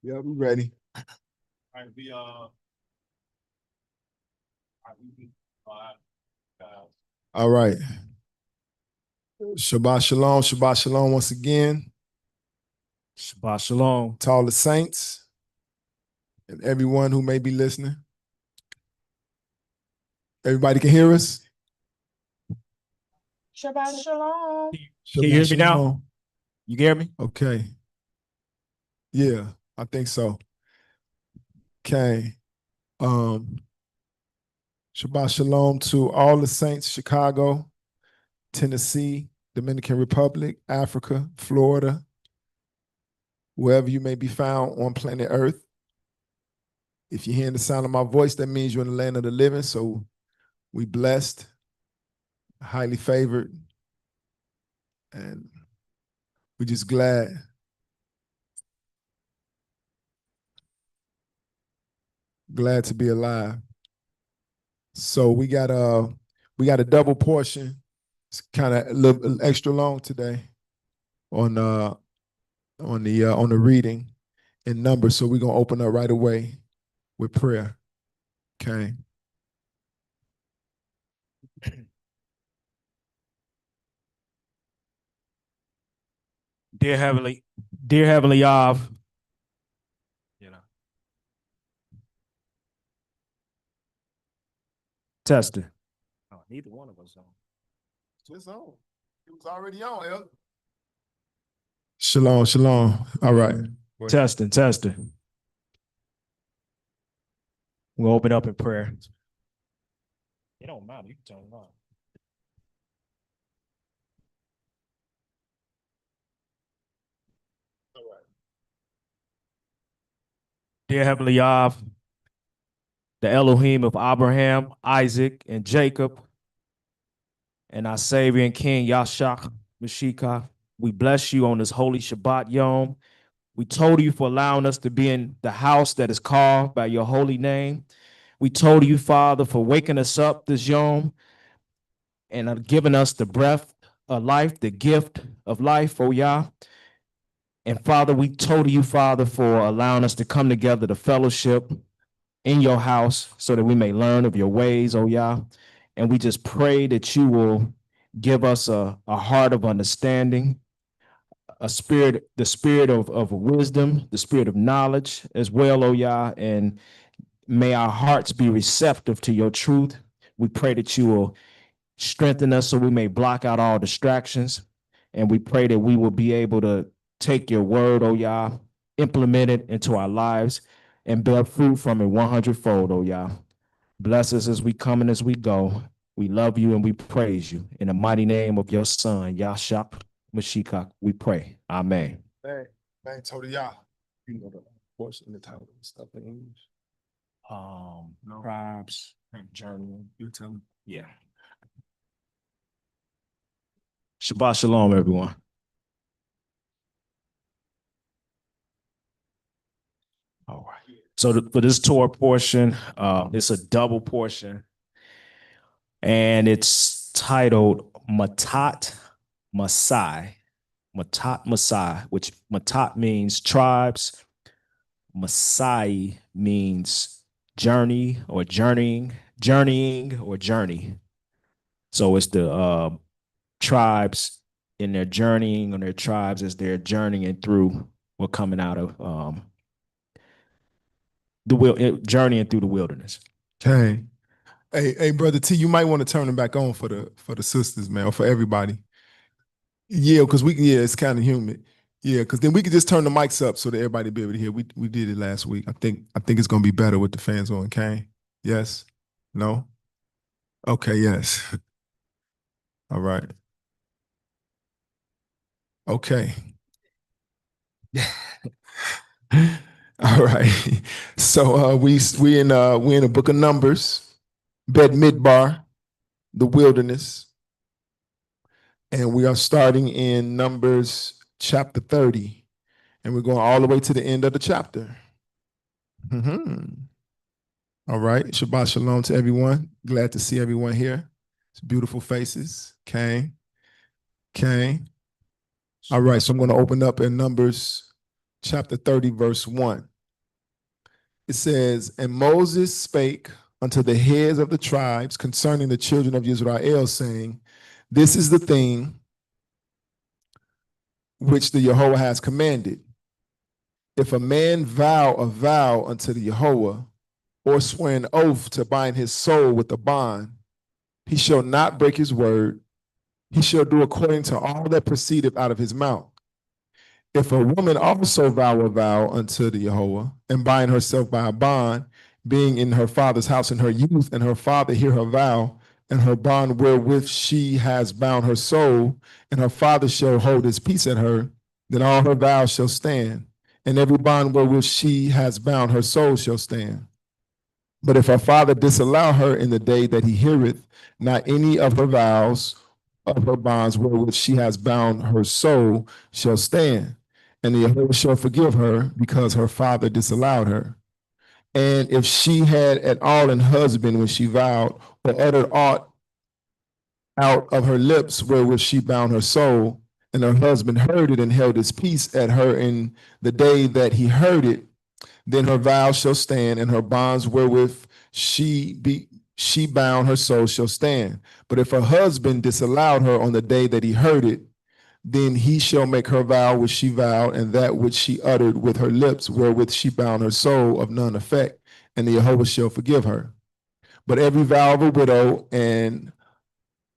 Yeah, we ready. All right, All right. Shabbat shalom once again Shabbat shalom. to all the saints and everyone who may be listening. Everybody can hear us? Shabbat shalom. Can you hear me now? You hear me? Okay. Yeah, I think so. Okay. Shabbat shalom to all the saints, Chicago, Tennessee, Dominican Republic, Africa, Florida, wherever you may be found on planet Earth. If you're hearing the sound of my voice, that means you're in the land of the living. So we blessed, highly favored, and we're just glad. Glad to be alive. So we got a double portion. It's kind of a little extra long today on the reading in Numbers. So we're gonna open up right away with prayer. Okay. Dear Heavenly Av, testing. Oh, neither one of us on. It's on. It was already on, Elder. Shalom, shalom. All right. Testing. We'll open up in prayer. It don't matter. You can turn it on. All right. Dear Heavenly Av, the Elohim of Abraham, Isaac, and Jacob, and our Savior and King Yashak Mashiach, we bless you on this holy Shabbat Yom. We told you for allowing us to be in the house that is called by your holy name. We told you, Father, for waking us up this Yom and giving us the breath of life, the gift of life, oh Yah. And Father, we told you, Father, for allowing us to come together to fellowship in your house so that we may learn of your ways, oh Yah. And we just pray that you will give us a heart of understanding, the spirit of wisdom, the spirit of knowledge as well, oh Yah. And may our hearts be receptive to your truth. We pray that you will strengthen us so we may block out all distractions. And we pray that we will be able to take your word, oh Yah, implement it into our lives and bear fruit from it 100-fold, oh Yah. Bless us as we come and as we go. We love you and we praise you. In the mighty name of your son, Yashak Mashiach, we pray. Amen. Thank Torah. You know the portion in the title and stuff in English. No. Tribes, journey. You tell me. Yeah. Shabbat shalom, everyone. All right. So for this Torah portion, it's a double portion, and it's titled Matat Masai. Matat Masai, which Matat means tribes. Masai means journey or journeying or journey. So it's the tribes in their journeying on their tribes as they're journeying through or coming out of journeying through the wilderness. Okay. Hey, brother T, you might want to turn them back on for the sisters, man, or for everybody. Yeah, because it's kind of humid. Yeah, because then we could just turn the mics up so that everybody be able to hear. We did it last week. I think it's gonna be better with the fans on. Okay. Yes? No? Okay, yes. All right. Okay. All right. So we in the book of Numbers, Bed Midbar, the wilderness. And we are starting in Numbers chapter 30. And we're going all the way to the end of the chapter. All right. Shabbat shalom to everyone. Glad to see everyone here. It's beautiful faces. Okay. All right. So I'm going to open up in Numbers chapter 30, verse 1. It says, and Moses spake unto the heads of the tribes concerning the children of Israel, saying, this is the thing which the Yahweh has commanded. If a man vow a vow unto the Yahweh, or swear an oath to bind his soul with a bond, he shall not break his word. He shall do according to all that proceedeth out of his mouth. If a woman also vow a vow unto the Yahweh, and bind herself by a bond, being in her father's house in her youth, and her father hear her vow, and her bond wherewith she has bound her soul, and her father shall hold his peace at her, then all her vows shall stand, and every bond wherewith she has bound her soul shall stand. But if her father disallow her in the day that he heareth not any of her vows of her bonds wherewith she has bound her soul shall stand, and the Yahweh shall forgive her because her father disallowed her. And if she had at all an husband when she vowed, or uttered aught out of her lips wherewith she bound her soul, and her husband heard it and held his peace at her in the day that he heard it, then her vows shall stand, and her bonds wherewith she bound her soul shall stand. But if her husband disallowed her on the day that he heard it, then he shall make her vow which she vowed, and that which she uttered with her lips, wherewith she bound her soul, of none effect, and the Jehovah shall forgive her. But every vow of a widow and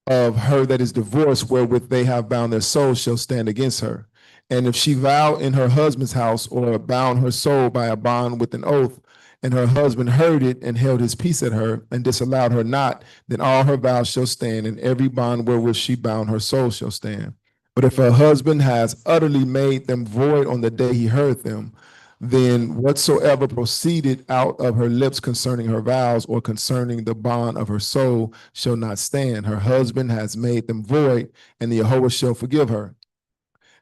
of her that is divorced, wherewith they have bound their soul, shall stand against her. And if she vow in her husband's house, or bound her soul by a bond with an oath, and her husband heard it and held his peace at her, and disallowed her not, then all her vows shall stand, and every bond wherewith she bound her soul shall stand. But if her husband has utterly made them void on the day he heard them, then whatsoever proceeded out of her lips concerning her vows, or concerning the bond of her soul, shall not stand. Her husband has made them void, and the Yahweh shall forgive her.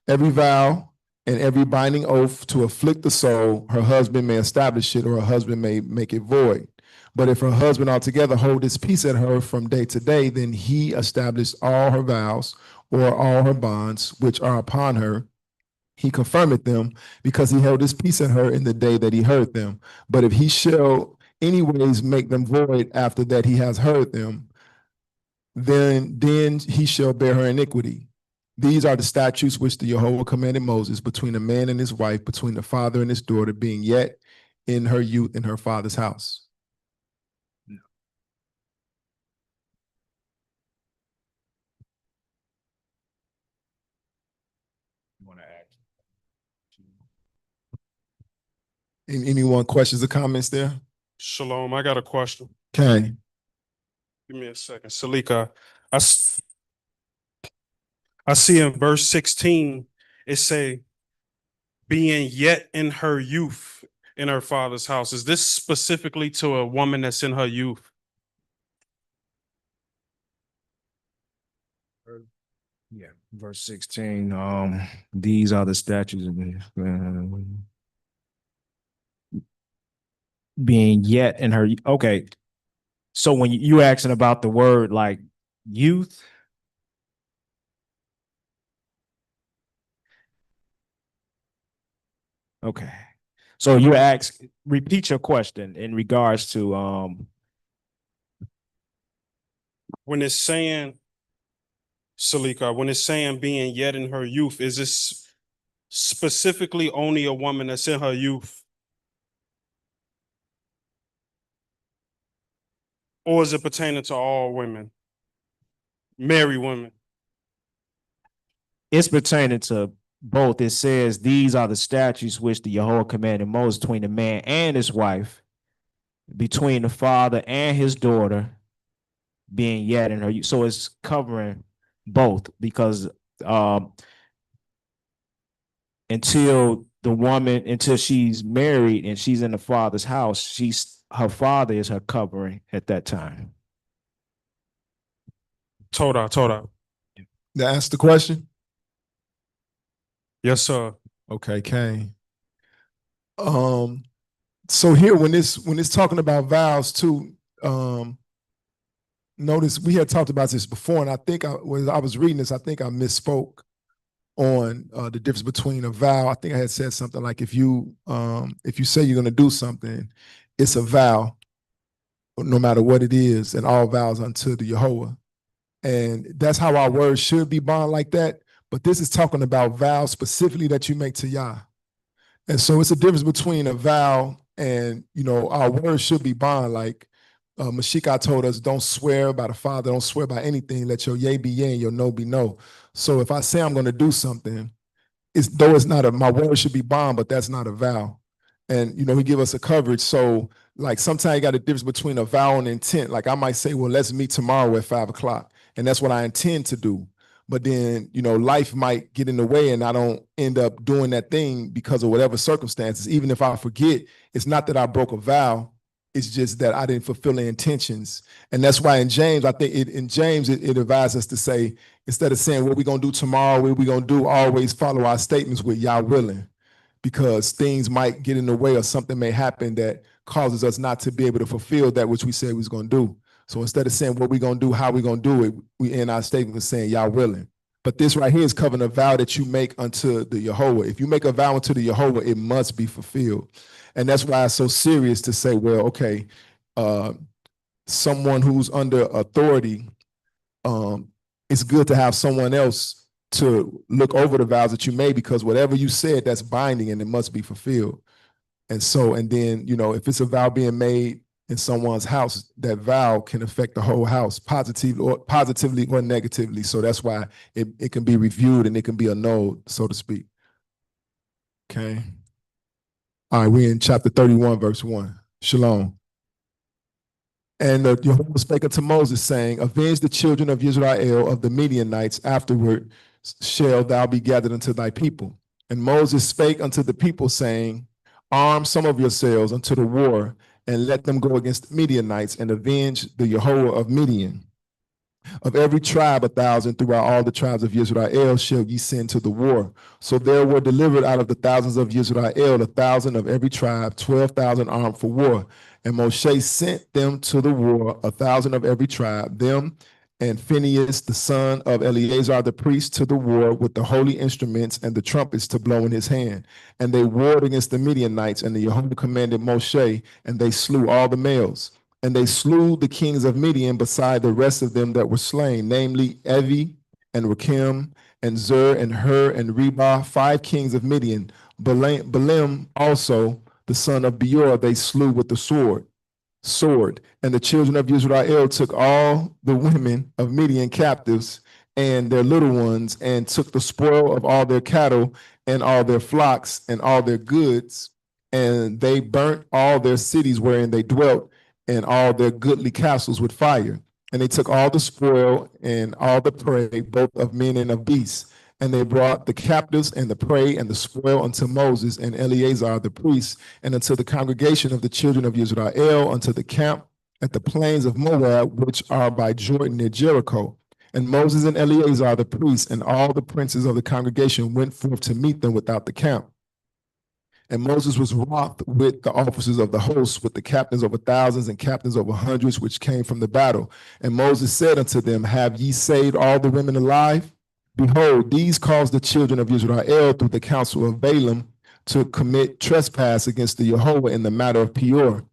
Every vow and every binding oath to afflict the soul, her husband may establish it, or her husband may make it void. But if her husband altogether hold his peace at her from day to day, then he established all her vows, or all her bonds which are upon her. He confirmeth them, because he held his peace at her in the day that he heard them. But if he shall anyways make them void after that he has heard them, then he shall bear her iniquity. These are the statutes which the Yahweh commanded Moses between a man and his wife, between the father and his daughter, being yet in her youth in her father's house. You want to add? Anyone questions or comments there? Shalom, I got a question. Okay. Give me a second. Salika, I see in verse 16, it say, being yet in her youth in her father's house. Is this specifically to a woman that's in her youth? Yeah, verse 16. These are the statutes of being yet in her. Okay, so when you asking about the word like youth, okay. So you repeat your question in regards to When it's saying, Salika, when it's saying being yet in her youth, is this specifically only a woman that's in her youth? Or is it pertaining to all women? Married women? it's pertaining to both. It says these are the statutes which the Yahweh commanded Moses between the man and his wife, between the father and his daughter, being yet in her youth. So it's covering both, because until she's married and she's in the father's house, her father is her covering at that time. Torah. That answer the question? Yes, sir. Okay, Kane. So here when it's talking about vows too, notice we had talked about this before, and I think when I was reading this, I think I misspoke on the difference between a vow. I think I had said something like if you say you're going to do something, it's a vow, no matter what it is, and all vows unto the Yehovah. And that's how our words should be bond like that. But this is talking about vows specifically that you make to Yah. And so it's a difference between a vow and, our words should be bond. Like Mashika told us, don't swear by the Father, don't swear by anything. Let your yea be yea and your no be no. So if I say I'm going to do something, though it's not my word should be bond, but that's not a vow. And, he give us a coverage. So like sometimes you got a difference between a vow and intent. Like I might say, well, let's meet tomorrow at 5:00. And that's what I intend to do. But then, life might get in the way and I don't end up doing that thing because of whatever circumstances. Even if I forget, it's not that I broke a vow. It's just that I didn't fulfill the intentions. And that's why in James, I think it advised us to say, instead of saying what we're going to do tomorrow, what we're going to do, always follow our statements with Yah willing, because things might get in the way or something may happen that causes us not to be able to fulfill that which we said we was going to do. So instead of saying what we're going to do, how we're going to do it, we end our statement saying Yah willing. But this right here is covering a vow that you make unto the Yehovah. If you make a vow unto the Yehovah, it must be fulfilled. And that's why it's so serious to say, well, okay, someone who's under authority, it's good to have someone else to look over the vows that you made, because whatever you said, that's binding and it must be fulfilled. And so, and then, if it's a vow being made in someone's house, that vow can affect the whole house positively or negatively. So that's why it can be reviewed and it can be annulled, so to speak. Okay. All right, we're in chapter 31, verse 1. Shalom. And Jehovah spake unto Moses, saying, avenge the children of Israel of the Midianites, afterward shall thou be gathered unto thy people. And Moses spake unto the people, saying, arm some of yourselves unto the war, and let them go against the Midianites, and avenge the Jehovah of Midian. Of every tribe 1,000 throughout all the tribes of Israel shall ye send to the war. So there were delivered out of the thousands of Israel 1,000 of every tribe, 12,000 armed for war. And Moshe sent them to the war, 1,000 of every tribe, them and Phinehas, the son of Eleazar the priest, to the war with the holy instruments and the trumpets to blow in his hand. And they warred against the Midianites, and the Jehovah commanded Moshe, and they slew all the males. And they slew the kings of Midian beside the rest of them that were slain, namely Evi and Rakim and Zur and Hur and Reba, 5 kings of Midian. Balaam also, the son of Beor, they slew with the sword. And the children of Israel took all the women of Midian captives and their little ones, and took the spoil of all their cattle and all their flocks and all their goods. And they burnt all their cities wherein they dwelt, and all their goodly castles with fire. And they took all the spoil and all the prey, both of men and of beasts. And they brought the captives and the prey and the spoil unto Moses and Eleazar the priest, and unto the congregation of the children of Israel, unto the camp at the plains of Moab, which are by Jordan near Jericho. And Moses and Eleazar the priest and all the princes of the congregation went forth to meet them without the camp. And Moses was wroth with the officers of the host, with the captains over thousands and captains over hundreds, which came from the battle. And Moses said unto them, have ye saved all the women alive? Behold, these caused the children of Israel through the counsel of Balaam to commit trespass against the Jehovah in the matter of Peor.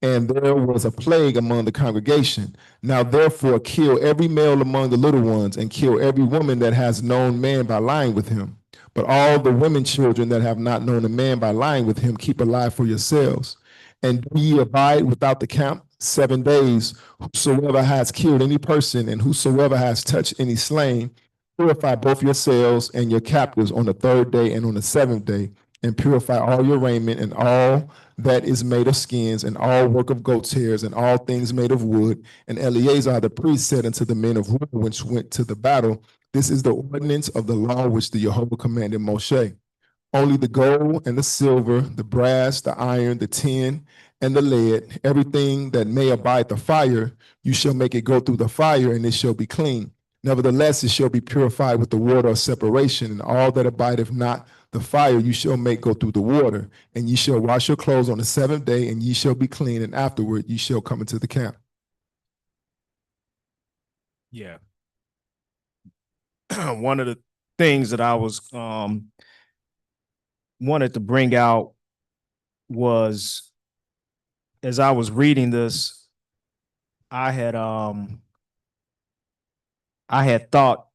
And there was a plague among the congregation. Now therefore kill every male among the little ones, and kill every woman that has known man by lying with him. But all the women children that have not known a man by lying with him, keep alive for yourselves. And do ye abide without the camp 7 days. Whosoever has killed any person, and whosoever has touched any slain, purify both yourselves and your captives on the 3rd day and on the 7th day, and purify all your raiment and all that is made of skins, and all work of goat's hairs, and all things made of wood. And Eleazar the priest said unto the men of war which went to the battle, this is the ordinance of the law which the Jehovah commanded Moshe. Only the gold and the silver, the brass, the iron, the tin, and the lead, everything that may abide the fire, you shall make it go through the fire, and it shall be clean. Nevertheless, it shall be purified with the water of separation, and all that abideth not the fire you shall make go through the water. And ye shall wash your clothes on the 7th day, and ye shall be clean, and afterward ye shall come into the camp. Yeah. One of the things that I was wanted to bring out was, as I was reading this, I had thought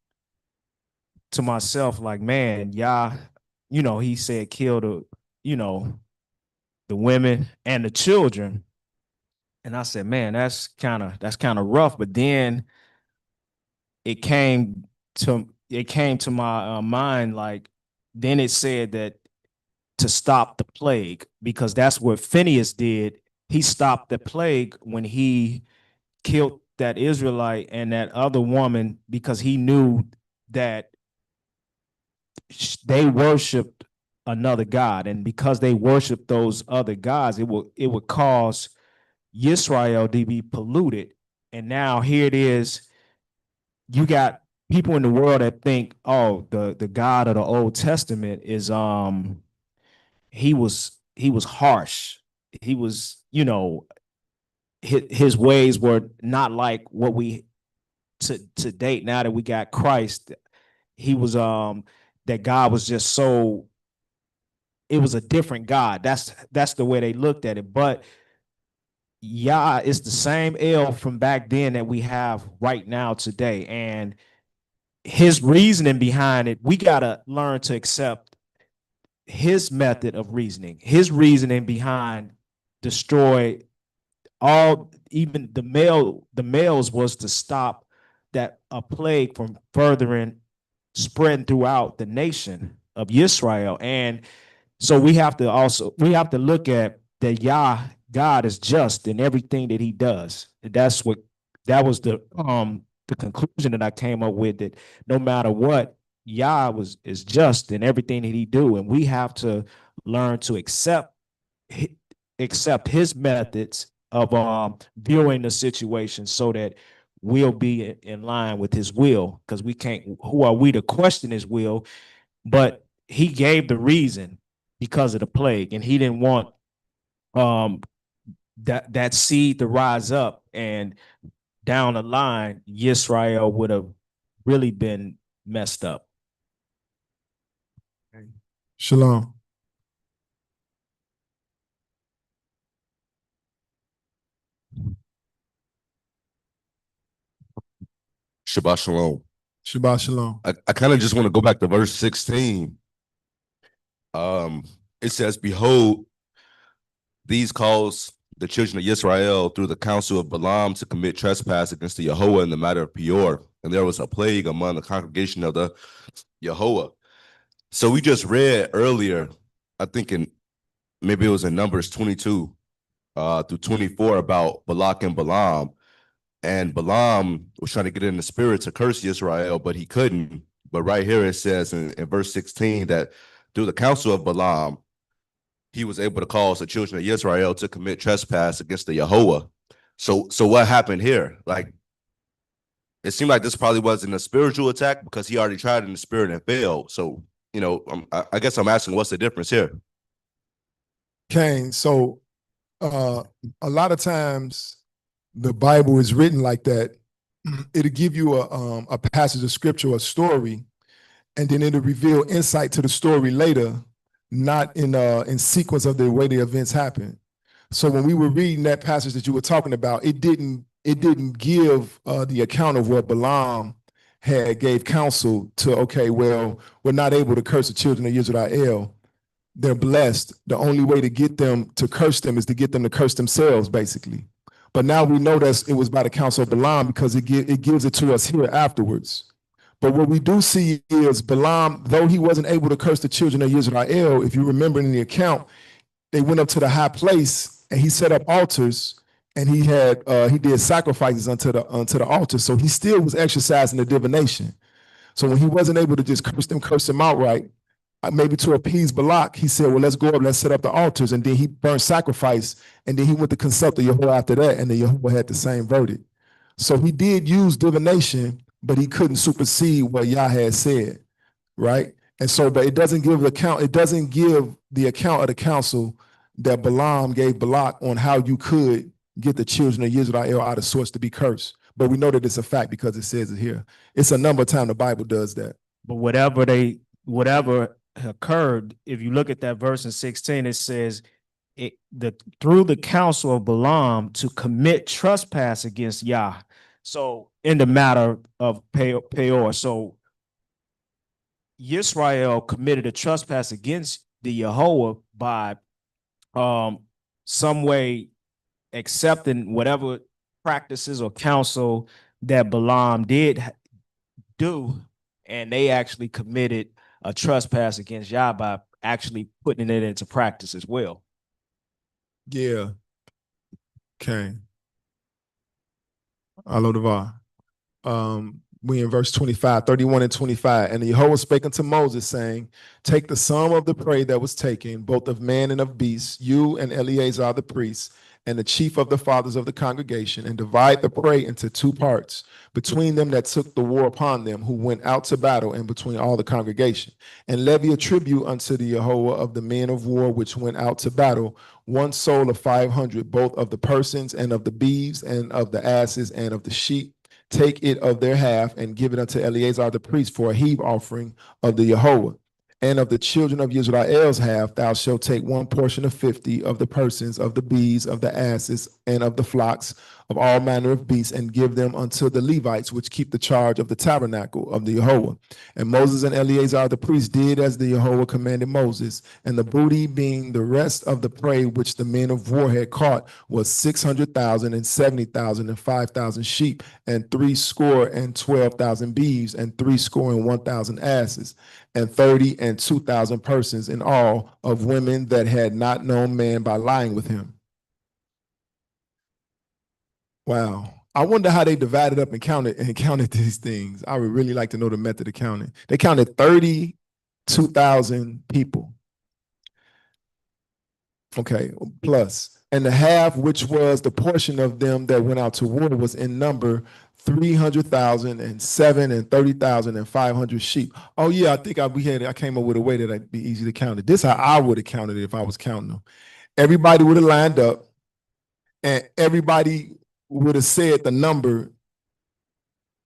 to myself, like, man, Yah, he said kill the women and the children. And I said, man, that's kind of rough. But then it came to my mind, like, then it said that to stop the plague, because that's what Phineas did. He stopped the plague when he killed that Israelite and that other woman, because he knew that they worshiped another god, and because they worshiped those other gods, it would cause Yisrael to be polluted. And now here it is, you got people in the world that think, oh, the God of the Old Testament is he was harsh. He was, his ways were not like what we to date. Now that we got Christ, he was that God was just so, it was a different God. That's the way they looked at it. But Yah is the same El from back then that we have right now today. And his reasoning behind it, we gotta learn to accept his method of reasoning. His reasoning behind destroy all, even the males, was to stop that a plague from furthering spreading throughout the nation of Israel. And so we have to look at that Yah, God is just in everything that he does. That was the conclusion that I came up with, that no matter what, Yah is just in everything that he do, and we have to learn to accept his methods of viewing the situation, so that we'll be in line with his will, because we can't, who are we to question his will? But he gave the reason, because of the plague, and he didn't want that seed to rise up, and down the line Yisrael would have really been messed up. Shalom. Shabbat shalom. Shabbat shalom. I kind of just want to go back to verse 16. It says, behold, these cause the children of Israel through the counsel of Balaam to commit trespass against the Yehovah in the matter of Peor. And there was a plague among the congregation of the Yehovah. So we just read earlier, I think maybe it was in Numbers 22 through 24, about Balak and Balaam. And Balaam was trying to get in the spirit to curse Israel, but he couldn't. But right here it says in verse 16 that through the counsel of Balaam, he was able to cause the children of Israel to commit trespass against the Yehovah. So what happened here? Like, it seemed like this probably wasn't a spiritual attack, because he already tried in the spirit and failed. So, I guess I'm asking, what's the difference here? Cain, so a lot of times the Bible is written like that. It'll give you a passage of scripture or a story, and then it'll reveal insight to the story later, not in sequence of the way the events happen. So when we were reading that passage that you were talking about, it didn't give the account of what Balaam had gave counsel to. Okay, well, we're not able to curse the children of Israel. They're blessed. The only way to get them to curse them is to get them to curse themselves, basically. But now we know that it was by the counsel of Balaam, because it gives it to us here afterwards. But what we do see is Balaam, though he wasn't able to curse the children of Israel, if you remember in the account, they went up to the high place and he set up altars, and he did sacrifices unto the altar. So he still was exercising the divination. So when he wasn't able to just curse them outright, maybe to appease Balak, he said, well, let's go up, let's set up the altars. And then he burned sacrifice, and then he went to consult the Yehovah after that, and the Yehovah had the same verdict. So he did use divination, but he couldn't supersede what Yah had said, right? And so, but it doesn't give the account of the counsel that Balaam gave Balak on how you could get the children of Israel out of sorts to be cursed. But we know that it's a fact because it says it here. It's a number of times the Bible does that. But whatever occurred, if you look at that verse in 16, it says through the counsel of Balaam to commit trespass against Yah. So in the matter of Peor, so Yisrael committed a trespass against the Yahweh by some way accepting whatever practices or counsel that Balaam did do, and they actually committed a trespass against Yah by actually putting it into practice as well. Yeah. Okay. Alo Devar. We in verse 25, 31 and 25. And the Yahweh spake unto Moses, saying, take the sum of the prey that was taken, both of man and of beast, you and Eleazar the priest, and the chief of the fathers of the congregation, and divide the prey into two parts, between them that took the war upon them, who went out to battle, and between all the congregation. And levy a tribute unto the Yahweh of the men of war which went out to battle, one soul of 500, both of the persons and of the beeves and of the asses and of the sheep. Take it of their half and give it unto Eleazar the priest for a heave offering of the Yahweh. And of the children of Israel's half, thou shalt take one portion of 50 of the persons, of the bees, of the asses, and of the flocks, of all manner of beasts, and give them unto the Levites, which keep the charge of the tabernacle of the Yahweh. And Moses and Eleazar the priest did as the Yahweh commanded Moses. And the booty, being the rest of the prey which the men of war had caught, was 600,000 and 70,000 and 5,000 sheep, and threescore and 12,000 beeves, and threescore and 1,000 asses, and 30,002 persons in all, of women that had not known man by lying with him. Wow. I wonder how they divided up and counted these things. I would really like to know the method of counting. They counted 32,000 people. Okay, plus. And the half, which was the portion of them that went out to war, was in number 300,000 and 7 and 30,000 and 500 sheep. Oh yeah, I think I came up with a way that it'd be easy to count it. This is how I would have counted it if I was counting them. Everybody would have lined up, and everybody would have said the number,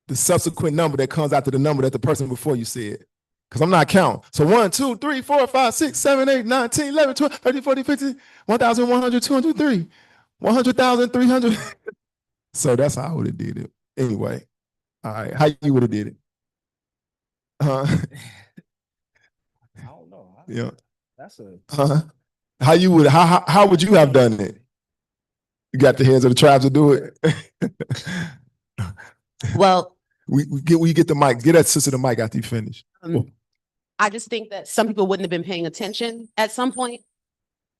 the subsequent number that comes after the number that the person before you said. Because I'm not counting. So 1, 2, 3, 4, 5, 6, 7, 8, 9, 10, 11, 12, 13, 14, 15, 1,100, 203, 100,000, 300. So that's how I would have did it. Anyway, all right, how you would have did it? I don't know. Yeah. That's a how would you have done it? You got the hands of the tribes to do it. Well, we get the mic. Get that sister the mic after you finish. I just think that some people wouldn't have been paying attention at some point.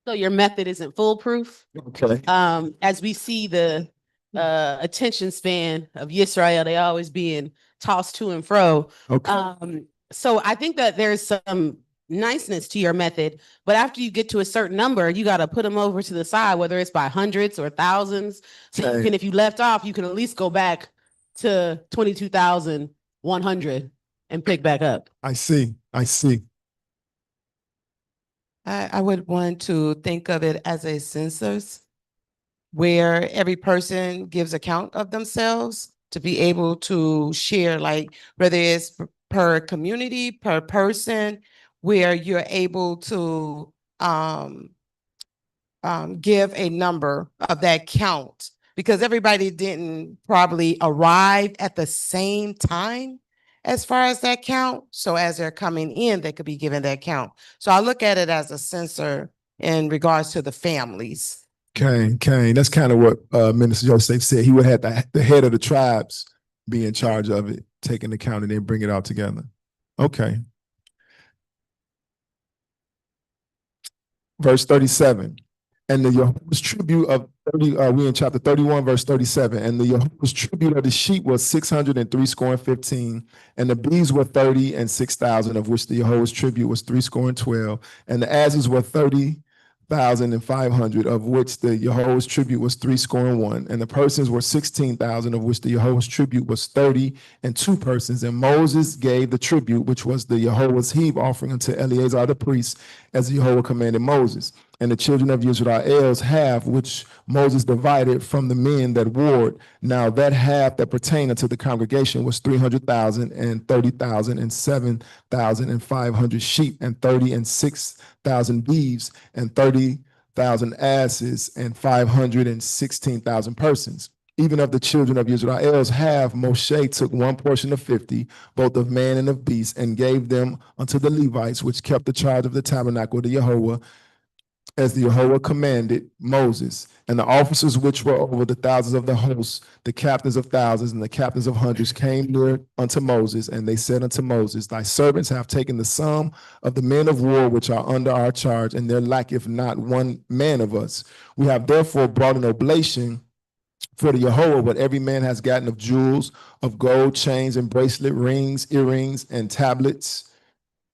So your method isn't foolproof. Okay. As we see the attention span of Yisrael, they always being tossed to and fro. Okay. So I think that there's some niceness to your method, but after you get to a certain number, you got to put them over to the side, whether it's by hundreds or thousands. So you can, if you left off, you can at least go back to 22,100 and pick back up. I see. I would want to think of it as a census where every person gives account of themselves to be able to share, like whether it's per community, per person, where you're able to give a number of that count, because everybody didn't probably arrive at the same time as far as that count. So as they're coming in, they could be given that count. So I look at it as a censor in regards to the families. Okay. That's kind of what Minister Joseph said. He would have the head of the tribes be in charge of it, taking the count and then bring it all together. Okay. Verse 37. And the Yahweh's tribute of 30, we in chapter 31, verse 37. And the Yahweh's tribute of the sheep was 615, and the bees were 30 and 6,000, of which the Yahweh's tribute was 12, and the asses were 30,500, of which the Yahweh's tribute was 1, and the persons were 16,000, of which the Yahweh's tribute was 32 persons. And Moses gave the tribute, which was the Yahweh's heave offering, unto Eleazar the priest, as the Yahweh commanded Moses. and the children of Israel's half, which Moses divided from the men that warred. Now that half that pertained unto the congregation was 300,000 and 30,000 and 7,500 sheep and 30 and 6,000 beeves and 30,000 asses and 516,000 persons. Even of the children of Israel's half, Moshe took one portion of 50, both of man and of beast, and gave them unto the Levites, which kept the charge of the tabernacle of the Jehovah, as the Jehovah commanded Moses. And the officers which were over the thousands of the hosts, the captains of thousands and the captains of hundreds, came near unto Moses, and they said unto Moses, Thy servants have taken the sum of the men of war which are under our charge, and there lacketh not one man of us. We have therefore brought an oblation for the Jehovah, what every man has gotten of jewels, of gold, chains and bracelet, rings, earrings, and tablets,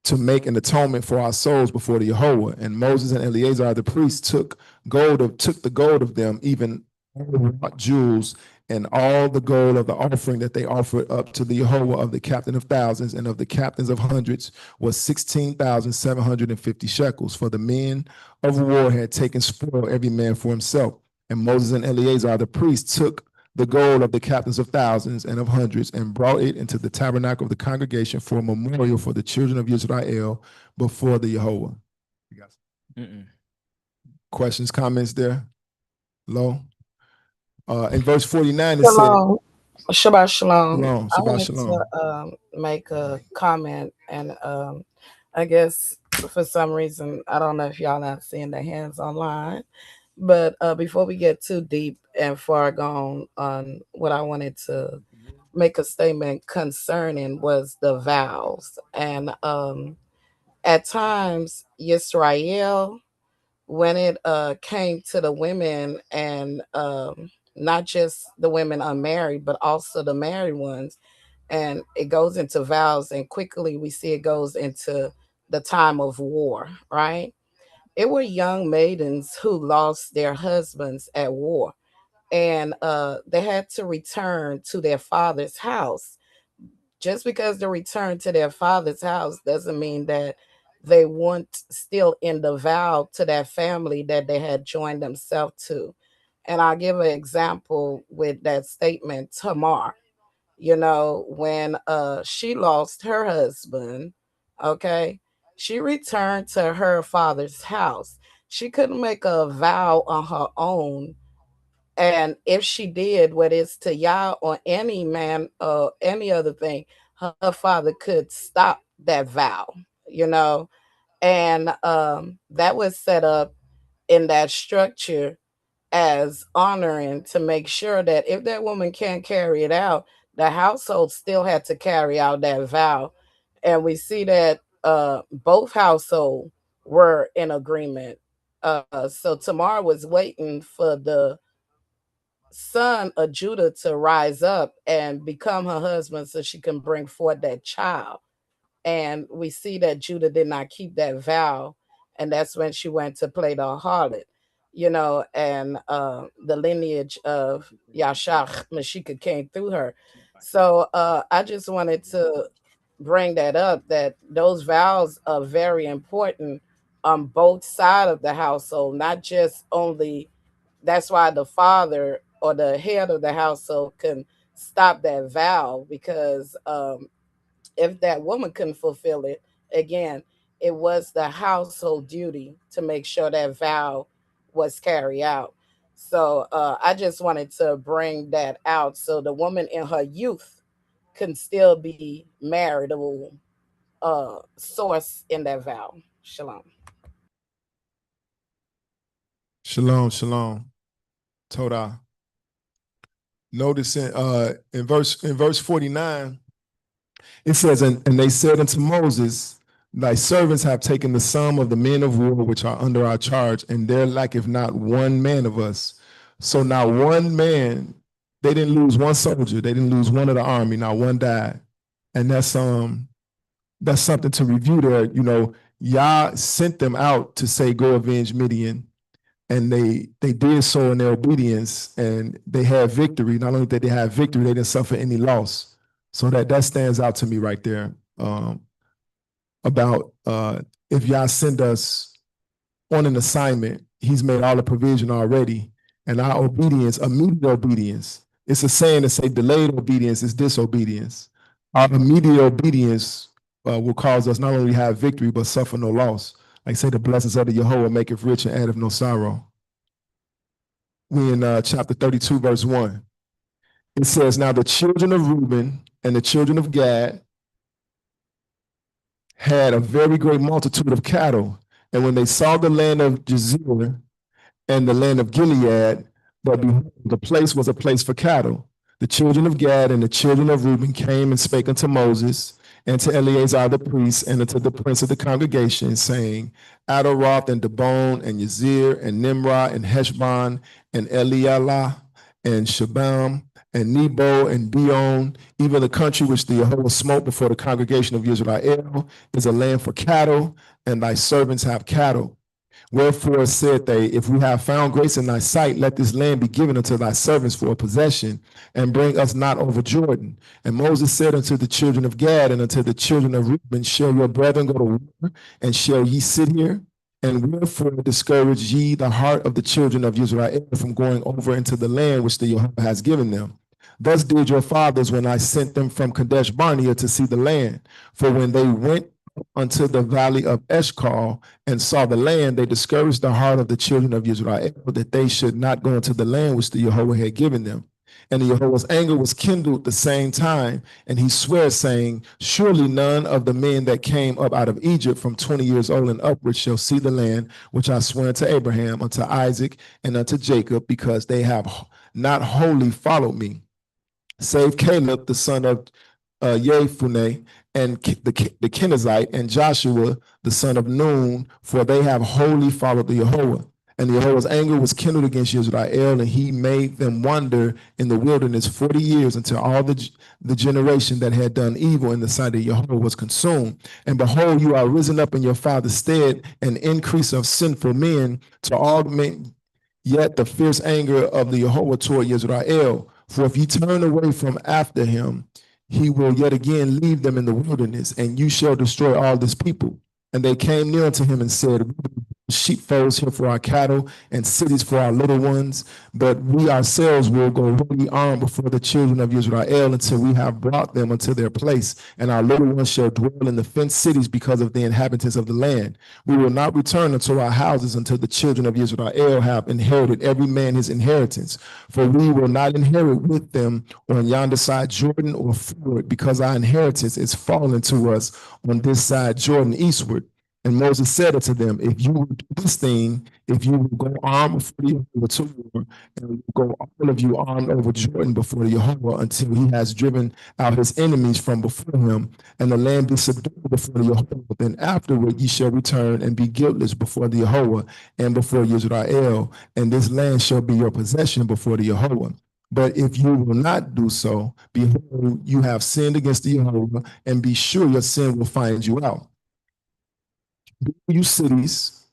to make an atonement for our souls before the Jehovah. And Moses and Eleazar the priest took the gold of them, even all jewels, and all the gold of the offering that they offered up to the Jehovah of the captain of thousands and of the captains of hundreds was 16,750 shekels. For the men of war had taken spoil, every man for himself. And Moses and Eleazar the priest took the gold of the captains of thousands and of hundreds, and brought it into the tabernacle of the congregation for a memorial for the children of Israel before the Jehovah. Questions, comments there? Low? In verse 49, it Shalom. Shabbat shalom. Shalom, I Shabbat wanted shalom. to make a comment, and I guess for some reason, I don't know if y'all not seeing the hands online, but before we get too deep and far gone on what I wanted to make a statement concerning was the vows. And at times, Yisrael, when it came to the women, and not just the women unmarried, but also the married ones, and it goes into vows, and quickly we see it goes into the time of war, right? It were young maidens who lost their husbands at war, and they had to return to their father's house. Just because they return to their father's house doesn't mean that they weren't still in the vow to that family that they had joined themselves to. And I'll give an example with that statement, Tamar. You know, when she lost her husband, okay, she returned to her father's house. She couldn't make a vow on her own, and if she did what is to Yah or any man or any other thing, her father could stop that vow, you know. And that was set up in that structure as honoring, to make sure that if that woman can't carry it out, the household still had to carry out that vow. And we see that both households were in agreement. So Tamar was waiting for the son of Judah to rise up and become her husband so she can bring forth that child. And we see that Judah did not keep that vow. And that's when she went to play the harlot, you know, and the lineage of Yashach Mashika came through her. So I just wanted to bring that up, that those vows are very important on both sides of the household, not just only. That's why the father or the head of the household can stop that vow, because if that woman couldn't fulfill it, again, it was the household duty to make sure that vow was carried out. So I just wanted to bring that out, so the woman in her youth can still be marriageable source in that vow. Shalom. Shalom, shalom. Torah. Notice in verse 49, it says, and they said unto Moses, Thy servants have taken the sum of the men of war which are under our charge, and there lacketh not one man of us. So not one man, they didn't lose one soldier, they didn't lose one of the army, not one died. And that's something to review there. You know, Yah sent them out to say, go avenge Midian. And they did so in their obedience, and they had victory. Not only did they have victory, they didn't suffer any loss. So that stands out to me right there, about if Yah send us on an assignment. He's made all the provision already. And our obedience, immediate obedience, it's a saying to say delayed obedience is disobedience. Our immediate obedience will cause us not only have victory, but suffer no loss. Like say the blessings of the Yehovah maketh rich and addeth no sorrow. We in chapter 32, verse 1. It says, now the children of Reuben and the children of Gad had a very great multitude of cattle. And when they saw the land of Jezreel and the land of Gilead, but behold, the place was a place for cattle. The children of Gad and the children of Reuben came and spake unto Moses and to Eleazar the priest and unto the prince of the congregation, saying, Adaroth and Dibon and Yazir and Nimrah and Heshbon and Elialah and Shabam and Nebo and Beon, even the country which the Yehovah smote before the congregation of Israel, is a land for cattle, and thy servants have cattle. Wherefore said they, if we have found grace in thy sight, let this land be given unto thy servants for a possession, and bring us not over Jordan. And Moses said unto the children of Gad and unto the children of Reuben, shall your brethren go to war, and shall ye sit here? And wherefore discourage ye the heart of the children of Israel from going over into the land which the Yehovah has given them? Thus did your fathers when I sent them from Kadesh Barnea to see the land. For when they went unto the valley of Eshcol and saw the land, they discouraged the heart of the children of Israel that they should not go into the land which the Yehovah had given them. And the Yehovah's anger was kindled the same time, and he sware, saying, surely none of the men that came up out of Egypt from 20 years old and upward shall see the land which I sware unto Abraham, unto Isaac, and unto Jacob, because they have not wholly followed me, save Caleb the son of Jephunneh, and the Kenizzite, and Joshua the son of Nun, for they have wholly followed the Yehovah. And the Yehovah's anger was kindled against Israel, and he made them wander in the wilderness 40 years until all the generation that had done evil in the sight of Yehovah was consumed. And behold, you are risen up in your father's stead, an increase of sinful men, to augment yet the fierce anger of the Yehovah toward Israel. For if ye turn away from after him, he will yet again leave them in the wilderness, and you shall destroy all this people. And they came near unto him and said, sheepfolds here for our cattle and cities for our little ones, but we ourselves will go ready armed before the children of Israel until we have brought them unto their place, and our little ones shall dwell in the fenced cities because of the inhabitants of the land. We will not return unto our houses until the children of Israel have inherited every man his inheritance, for we will not inherit with them on yonder side Jordan or forward, because our inheritance is fallen to us on this side Jordan eastward. And Moses said unto them, if you will do this thing, if you will go armed before the Yehovah to war, and will go all of you armed over Jordan before the Yehovah until he has driven out his enemies from before him, and the land be subdued before the Yehovah, then afterward ye shall return and be guiltless before the Yehovah and before Israel, and this land shall be your possession before the Yehovah. But if you will not do so, behold, you have sinned against the Yehovah, and be sure your sin will find you out. Build you cities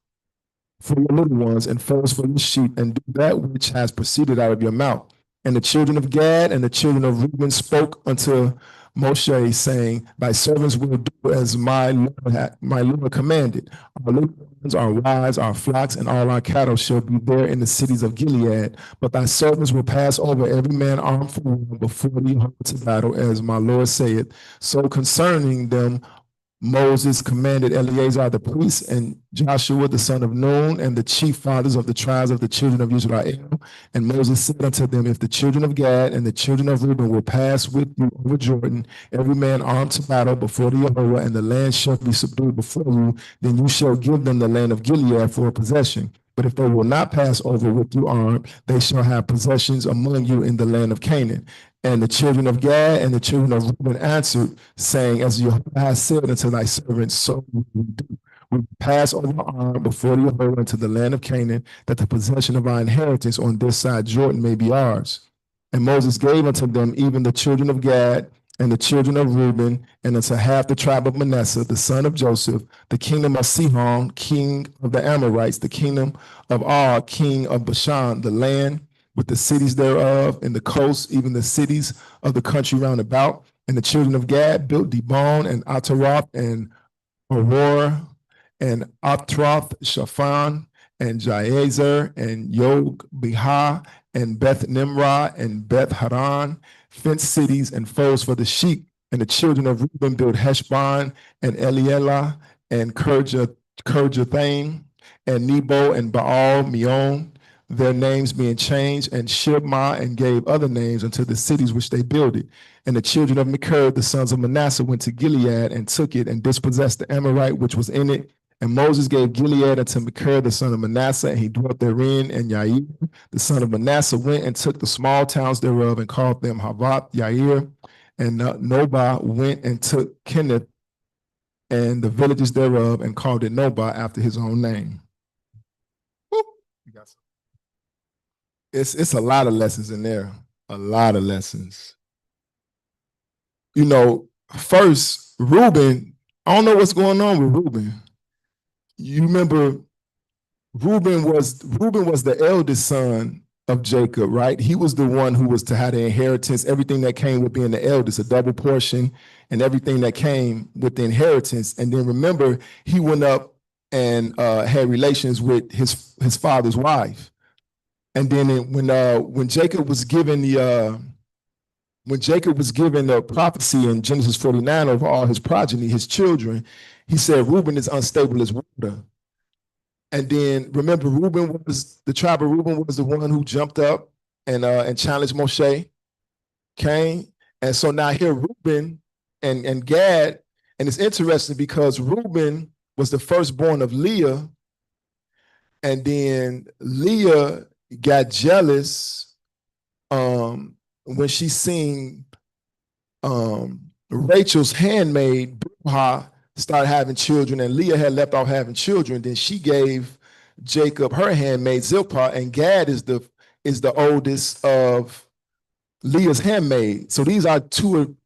for your little ones and folds for your sheep, and do that which has proceeded out of your mouth. And the children of Gad and the children of Reuben spoke unto Moshe, saying, thy servants will do as my Lord commanded. Our little ones, our wives, our flocks, and all our cattle shall be there in the cities of Gilead. But thy servants will pass over every man armed for war before the Yehovah to battle, as my Lord saith. So concerning them, Moses commanded Eleazar the priest and Joshua the son of Nun and the chief fathers of the tribes of the children of Israel. And Moses said unto them, if the children of Gad and the children of Reuben will pass with you over Jordan, every man armed to battle before the Yehovah, and the land shall be subdued before you, then you shall give them the land of Gilead for a possession. But if they will not pass over with you armed, they shall have possessions among you in the land of Canaan. And the children of Gad and the children of Reuben answered, saying, as Yehovah has said unto thy servants, so we do. We pass over armed before the Yehovah into the land of Canaan, that the possession of our inheritance on this side Jordan may be ours. And Moses gave unto them even the children of Gad and the children of Reuben, and unto half the tribe of Manasseh, the son of Joseph, the kingdom of Sihon, king of the Amorites, the kingdom of Og, king of Bashan, the land with the cities thereof, and the coasts, even the cities of the country round about. And the children of Gad built Dibon and Ataroth and Aurora and Atroth Shaphan and Jaezer, and Yog-Behah, and Beth Nimrah, and Beth Haran, fenced cities and folds for the sheep. And the children of Reuben built Heshbon, and Elielah, and Kirjathaim, and Nebo, and Baal Meon, their names being changed, and Shibmah, and gave other names unto the cities which they builded. And the children of Machir, the sons of Manasseh, went to Gilead and took it and dispossessed the Amorite which was in it. And Moses gave Gilead unto Machir, the son of Manasseh, and he dwelt therein. And Yair, the son of Manasseh, went and took the small towns thereof and called them Havoth Yair. And Nobah went and took Kenneth and the villages thereof and called it Nobah after his own name. It's a lot of lessons in there, a lot of lessons. You know, first, Reuben, I don't know what's going on with Reuben. You remember Reuben was the eldest son of Jacob, right? He was the one who was to have the inheritance, everything that came with being the eldest, a double portion, and everything that came with the inheritance. And then remember, he went up and had relations with his father's wife. And then when Jacob was given the prophecy in Genesis 49 over all his progeny, his children, he said Reuben is unstable as water. And then remember, the tribe of Reuben was the one who jumped up and challenged Moshe, Cain. And so now here Reuben and Gad, and it's interesting because Reuben was the firstborn of Leah, and then Leah got jealous when she seen Rachel's handmaid Bilhah started having children, and Leah had left off having children. Then she gave Jacob her handmaid Zilpah, and Gad is the oldest of Leah's handmaid. So these are two,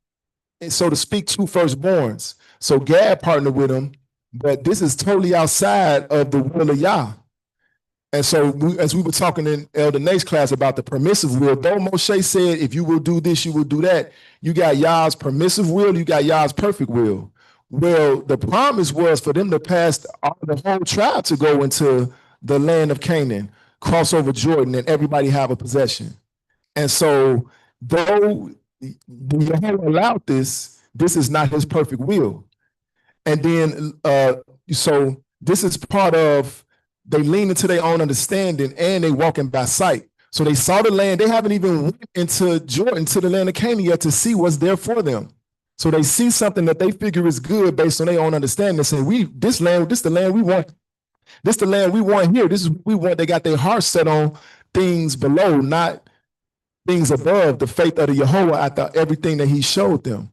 so to speak, two firstborns. So Gad partnered with him, but this is totally outside of the will of Yah. And so as we were talking in Elder Nate's class about the permissive will, though Moshe said, if you will do this, you will do that, you got Yah's permissive will, you got Yah's perfect will. Well, the promise was for them to pass the whole tribe to go into the land of Canaan, cross over Jordan, and everybody have a possession. And so though Yahweh allowed this is not his perfect will. And then, so this is part of, they lean into their own understanding and they walking by sight. So they saw the land. They haven't even went into Jordan, to the land of Canaan yet to see what's there for them. So they see something that they figure is good based on their own understanding. They say, this the land we want. This the land we want here. This is what we want. They got their hearts set on things below, not things above, the faith of the Yehovah after everything that he showed them.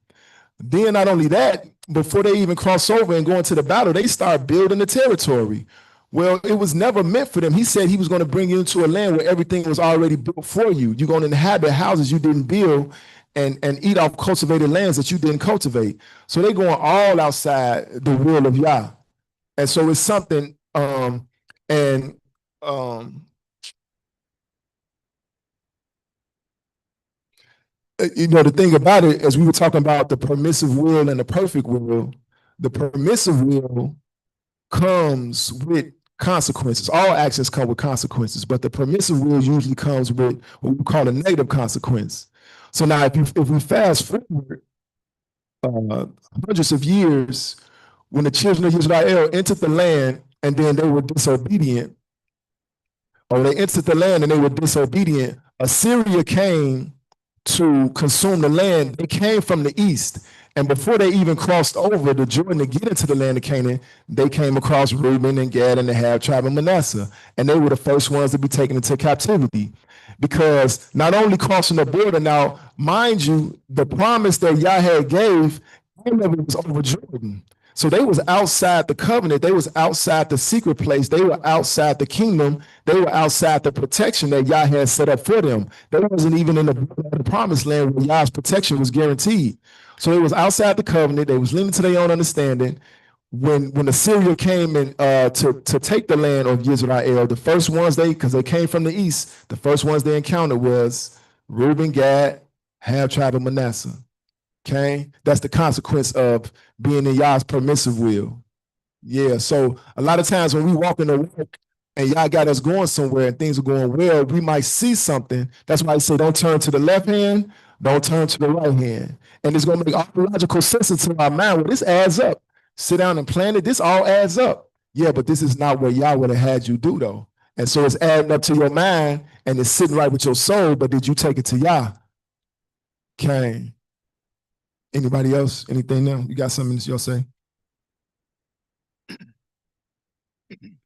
Then not only that, before they even cross over and go into the battle, they start building the territory. Well, it was never meant for them. He said he was going to bring you into a land where everything was already built for you. You're going to inhabit houses you didn't build and eat off cultivated lands that you didn't cultivate. So they're going all outside the will of Yah. And so it's something, you know, the thing about it, as we were talking about the permissive will and the perfect will, the permissive will comes with consequences. All actions come with consequences, but the permissive will usually comes with what we call a negative consequence. So now if we fast forward hundreds of years, when the children of Israel entered the land and then they were disobedient, or they entered the land and they were disobedient, Assyria came to consume the land. They came from the east. And before they even crossed over the Jordan to get into the land of Canaan, they came across Reuben and Gad and the half tribe of Manasseh. And they were the first ones to be taken into captivity. Because not only crossing the border, now, mind you, the promise that Yah had gave, all of it was over Jordan. So they was outside the covenant. They was outside the secret place. They were outside the kingdom. They were outside the protection that Yah had set up for them. They wasn't even in the promised land where Yah's protection was guaranteed. So they was outside the covenant. They was leaning to their own understanding. When Assyria came in to take the land of Israel, the first ones because they came from the east, the first ones they encountered was Reuben, Gad, half tribe of Manasseh. Okay, that's the consequence of being in Yah's permissive will. Yeah, so a lot of times when we walk in the walk and y'all got us going somewhere and things are going well, we might see something. That's why I say don't turn to the left hand, don't turn to the right hand. And it's going to make all logical sense into our mind. Well, this adds up. Sit down and plan it. This all adds up. Yeah, but this is not what Yah would have had you do, though. And so it's adding up to your mind and it's sitting right with your soul, but did you take it to Yah? Okay. Anybody else? Anything now? You got something you'll say?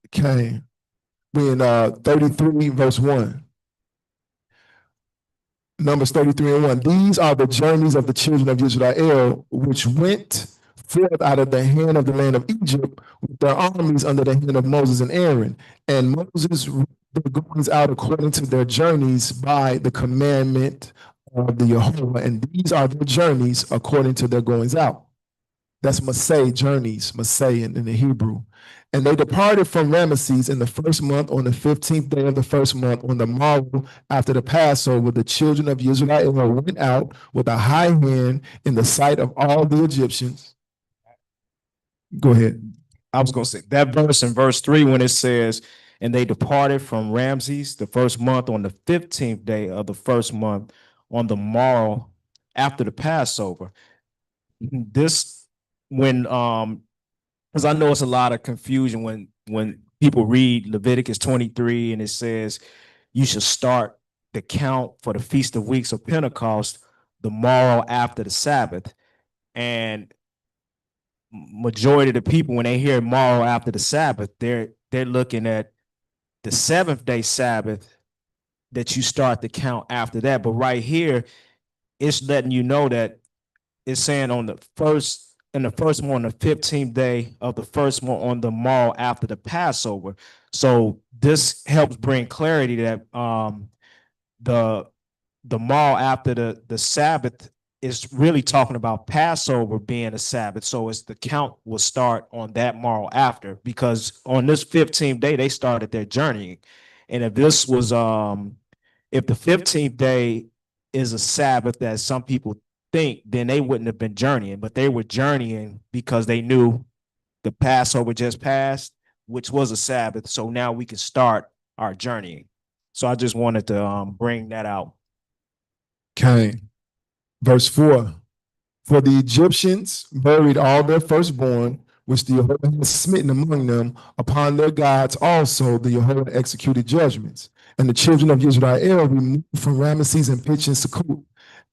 Okay. We're in 33 verse 1. Numbers 33 and 1. These are the journeys of the children of Israel, which went forth out of the hand of the land of Egypt with their armies under the hand of Moses and Aaron. And Moses wrote their goings out according to their journeys by the commandment of the Yehovah. And these are their journeys according to their goings out. That's Masay, journeys, Masay in the Hebrew. And they departed from Ramesses in the first month on the 15th day of the first month on the morrow after the Passover. The children of Israel went out with a high hand in the sight of all the Egyptians. Go ahead. I was going to say that verse in verse 3 when it says, and they departed from Ramses the first month on the 15th day of the first month on the morrow after the Passover. This when because I know it's a lot of confusion when people read Leviticus 23 and it says you should start the count for the Feast of Weeks of Pentecost the morrow after the Sabbath. And majority of the people, when they hear morrow after the Sabbath, they're looking at the seventh day Sabbath that you start the count after that. But right here, it's letting you know that it's saying in the first one, on the 15th day of the first one on the morrow after the Passover. So this helps bring clarity that the morrow after the Sabbath is really talking about Passover being a Sabbath. So it's the count will start on that morrow after, because on this 15th day, they started their journeying. And if this was, if the 15th day is a Sabbath that some people think, then they wouldn't have been journeying, but they were journeying because they knew the Passover just passed, which was a Sabbath. So now we can start our journeying. So I just wanted to bring that out. Okay. Verse 4. For the Egyptians buried all their firstborn, which the Yehovah had smitten among them, upon their gods also the Yehovah executed judgments. And the children of Israel removed from Ramesses and pitched in Sukkot.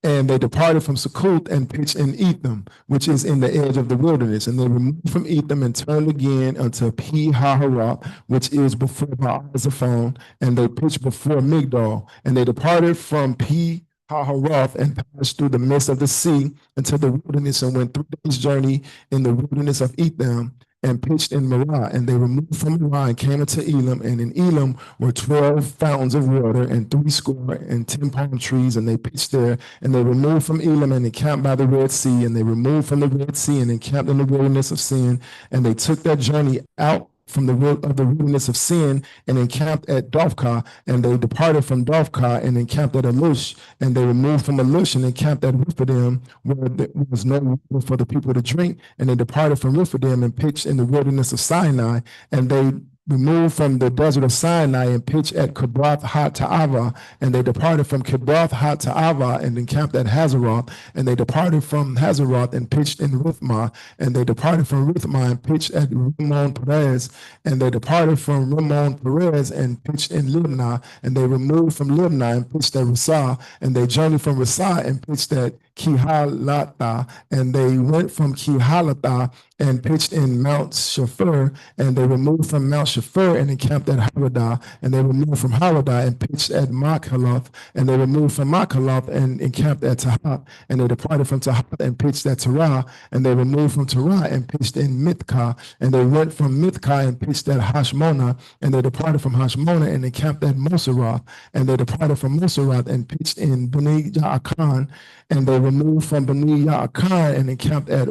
And they departed from Sukkot and pitched in Etham, which is in the edge of the wilderness. And they removed from Etham and turned again unto Pi-hahiroth, which is before Baal-zephon, and they pitched before Migdol. And they departed from Pi-hahiroth and passed through the midst of the sea into the wilderness and went 3 days' journey in the wilderness of Etham and pitched in Marah. And they removed from Marah and came into Elam. And in Elam were 12 fountains of water and 70 palm trees. And they pitched there. And they removed from Elam and encamped by the Red Sea. And they removed from the Red Sea and encamped in the wilderness of Sin. And they took their journey out from the wilderness of Sin and encamped at Dophkah, and they departed from Dophkah and encamped at Alush, and they removed from Alush and encamped at Rephidim, where there was no water for the people to drink, and they departed from Rephidim and pitched in the wilderness of Sinai, and they removed from the desert of Sinai and pitched at Kibroth Hattaavah, and they departed from Kibroth Hattaavah and encamped at Hazeroth, and they departed from Hazeroth and pitched in Rithmah, and they departed from Rithmah and pitched at Rimmon Perez, and they departed from Rimmon Perez and pitched in Libnah, and they removed from Libnah and pitched at Rasah, and they journeyed from Rasah and pitched at Kehalatha, and they went from Kehalatha and pitched in Mount Shafir, and they removed from Mount Shafir and encamped at Haradah, and they removed from Haradah and pitched at Machaloth, and they removed from Machaloth and encamped at Tahath, and they departed from Tahath and pitched at Terah, and they removed from Terah and pitched in Mithkah, and they went from Mithkah and pitched at Hashmona, and they departed from Hashmona and encamped at Moseroth, and they departed from Moseroth and pitched in Beni Yaakan, and they removed from Beni Yaakan and encamped at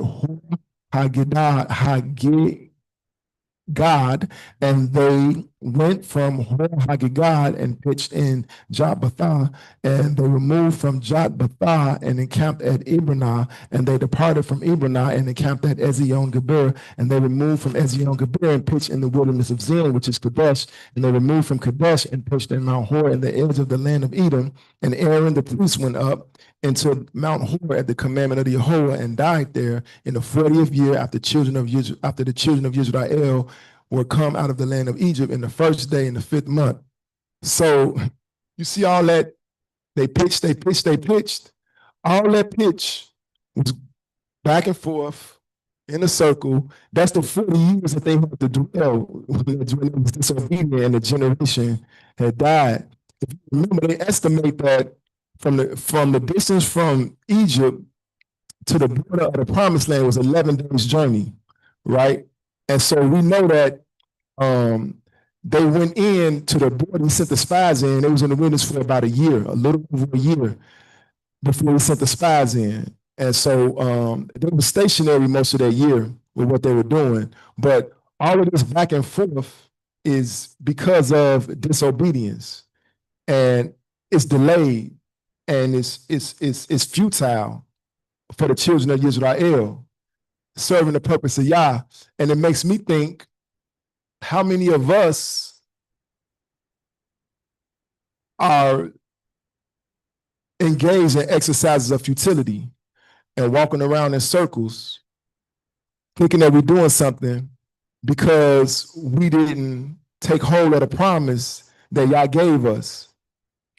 God, and they went from Hor Hagigad and pitched in Jotbathah, and they removed from Jotbathah and encamped at Ibranah, and they departed from Ibranah and encamped at Ezion Geber, and they removed from Ezion Geber and pitched in the wilderness of Zin, which is Kadesh, and they removed from Kadesh and pitched in Mount Hor in the edge of the land of Edom, and Aaron the priest went up into Mount Hor at the commandment of the Yehovah and died there in the 40th year after the children of Israel were come out of the land of Egypt in the first day in the 5th month. So you see all that, they pitched. All that pitch was back and forth in a circle. That's the 40 years that they had to dwell when they was disobedient and the generation had died. If you remember, they estimate that from the distance from Egypt to the border of the promised land was 11 days journey, right? And so we know that they went in to the border, he sent the spies in. They was in the wilderness for about a year, a little over a year before he sent the spies in. And so they were stationary most of that year with what they were doing. But all of this back and forth is because of disobedience. And it's delayed and it's futile for the children of Israel, serving the purpose of Yah. And it makes me think, how many of us are engaged in exercises of futility and walking around in circles, thinking that we're doing something because we didn't take hold of the promise that Yah gave us?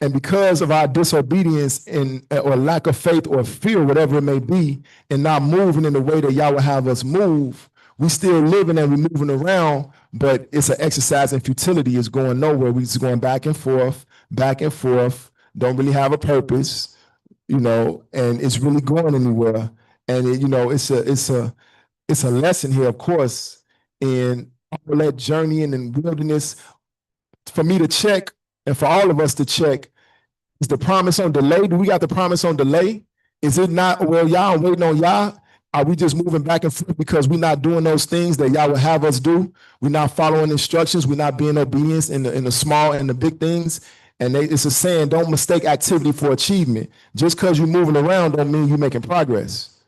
And because of our disobedience or lack of faith or fear, whatever it may be, and not moving in the way that Yah will have us move, we still living and we're moving around, but it's an exercise in futility. It's going nowhere. We're just going back and forth, don't really have a purpose, and it's really going anywhere. And it's a lesson here, of course, in all that journeying and wilderness. For me to check, and for all of us to check, is the promise on delay? Do we got the promise on delay? Is it not, well, y'all waiting on Yah? Are we just moving back and forth because we're not doing those things that Yah would have us do? We're not following instructions. We're not being obedient in the small and the big things. And it's a saying, don't mistake activity for achievement. Just because you're moving around don't mean you're making progress.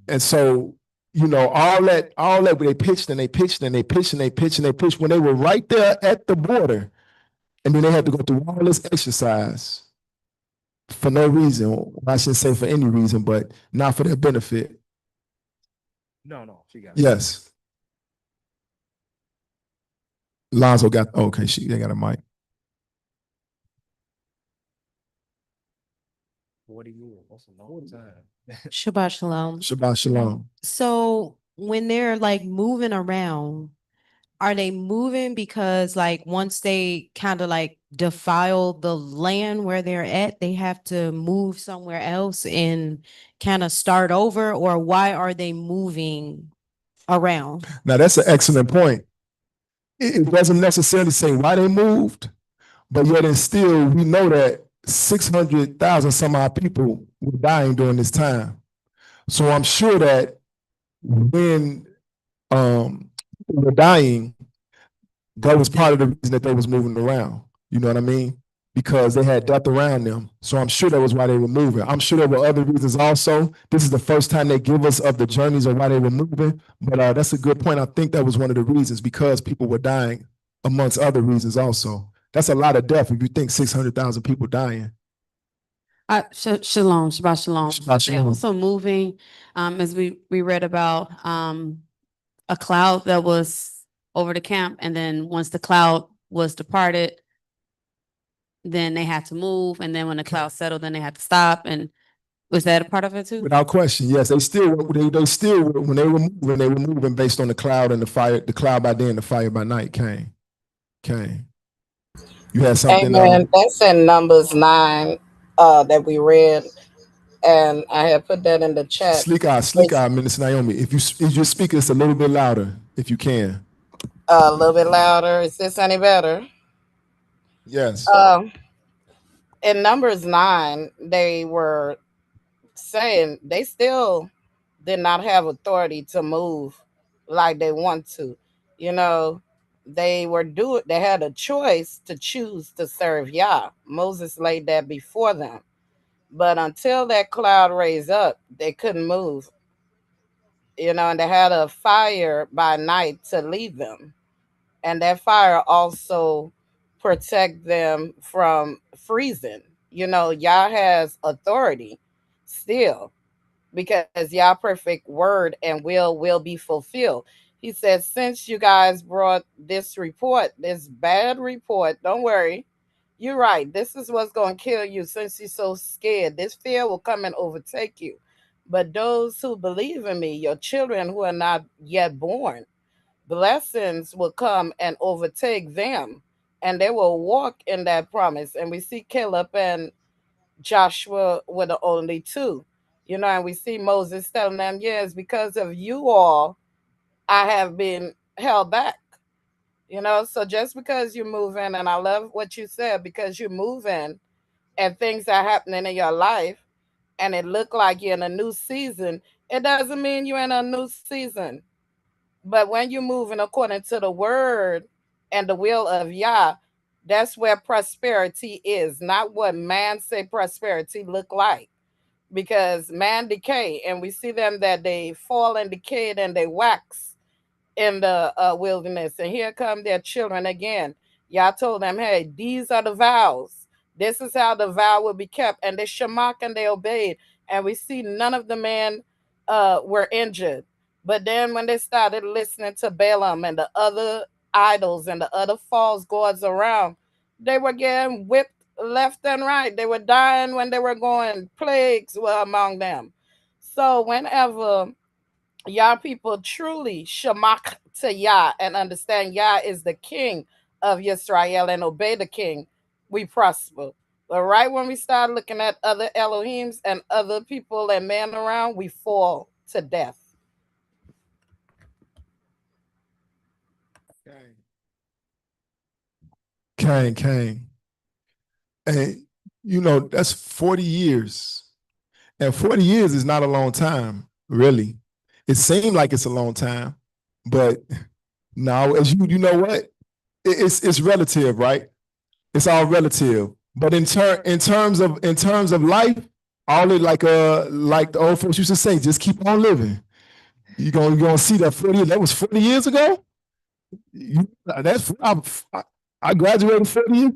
And so, all that they pitched and they pitched and they pitched and they pitched and they pitched when they were right there at the border. And then they had to go through all this exercise for no reason. I shouldn't say for any reason, but not for their benefit. No, she got it. Yes. Lonzo got, okay, they got a mic. 40 years, that's a long time. Shabbat shalom. Shabbat shalom. So when they're like moving around, are they moving because like once they kind of like defile the land where they're at, they have to move somewhere else and kind of start over? Or why are they moving around? Now that's an excellent point. It doesn't necessarily say why they moved, but yet and still we know that 600,000 some odd people were dying during this time. So I'm sure that when people were dying, that was part of the reason that they was moving around. You know what I mean? Because they had death around them. So I'm sure that was why they were moving. I'm sure there were other reasons also. This is the first time they give us of the journeys of why they were moving. But that's a good point. I think that was one of the reasons, because people were dying amongst other reasons also. That's a lot of death if you think 600,000 people dying. Shalom, Shabbat shalom. Shabbat They shalom. also moving, as we read about a cloud that was over the camp, and then once the cloud was departed, then they had to move, and then when the cloud settled, then they had to stop. And was that a part of it too? Without question, yes. They still when they were moving based on the cloud and the fire. The cloud by day and the fire by night came. You had something. Amen. That's in Numbers 9 that we read, and I had put that in the chat. Sleek eye, Minister Naomi. If you speak this a little bit louder, if you can. A little bit louder. Is this any better? Yes. In Numbers 9, they were saying they still did not have authority to move like they want to. they had a choice to choose to serve Yah. Moses laid that before them. But until that cloud raised up, they couldn't move. And they had a fire by night to lead them. And that fire also protect them from freezing. Yah has authority still, because Yah perfect word and will be fulfilled. He said, since you guys brought this report, this bad report, don't worry. You're right. This is what's going to kill you since you're so scared. This fear will come and overtake you. But those who believe in me, your children who are not yet born, blessings will come and overtake them, and they will walk in that promise. And we see Caleb and Joshua were the only two. And we see Moses telling them, yes, because of you all, I have been held back. So just because you're moving, and I love what you said, because you're moving and things are happening in your life and it look like you're in a new season, it doesn't mean you're in a new season. But when you're moving according to the word and the will of Yah, that's where prosperity is, not what man say prosperity look like. Because man decay, and we see them that they fall and decay and they wax in the wilderness. And here come their children again. Yah told them, hey, these are the vows. This is how the vow will be kept. And they shamak and they obeyed. And we see none of the men were injured. But then when they started listening to Balaam and the other idols and the other false gods around, they were getting whipped left and right. They were dying when they were going. Plagues were among them. So whenever Yah people truly shamak to Yah and understand Yah is the king of Yisrael and obey the king, we prosper. But right when we start looking at other Elohims and other people and men around, we fall to death. Cain. And that's 40 years. And 40 years is not a long time, really. It seemed like it's a long time, but now, as you know what? It's relative, right? It's all relative. But in terms of life, all it like the old folks used to say, just keep on living. You're gonna see that 40 that was 40 years ago. I graduated 40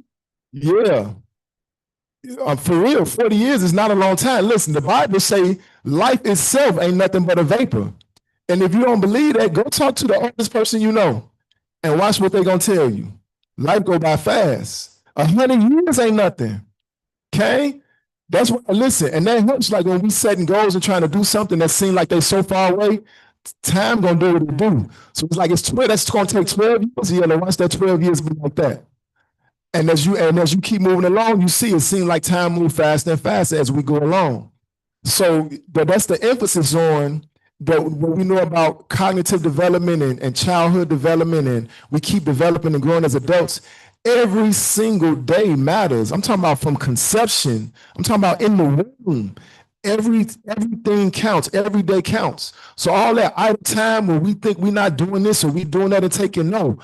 years. Yeah. For real, 40 years is not a long time. Listen, the Bible say life itself ain't nothing but a vapor. And if you don't believe that, go talk to the oldest person you know and watch what they're gonna tell you. Life go by fast. 100 years ain't nothing. Okay? That's what listen, and that helps like when we setting goals and trying to do something that seems like they're so far away, time gonna do what it do. So it's like it's 12, that's gonna take 12 years. You gotta watch that 12 years be like that. And as you keep moving along, you see it seems like time moves faster and faster as we go along. So that's the emphasis on what we know about cognitive development and childhood development, and we keep developing and growing as adults. Every single day matters. I'm talking about from conception. I'm talking about in the womb. Everything counts. Every day counts. So all that idle time where we think we're not doing this or we doing that and taking no.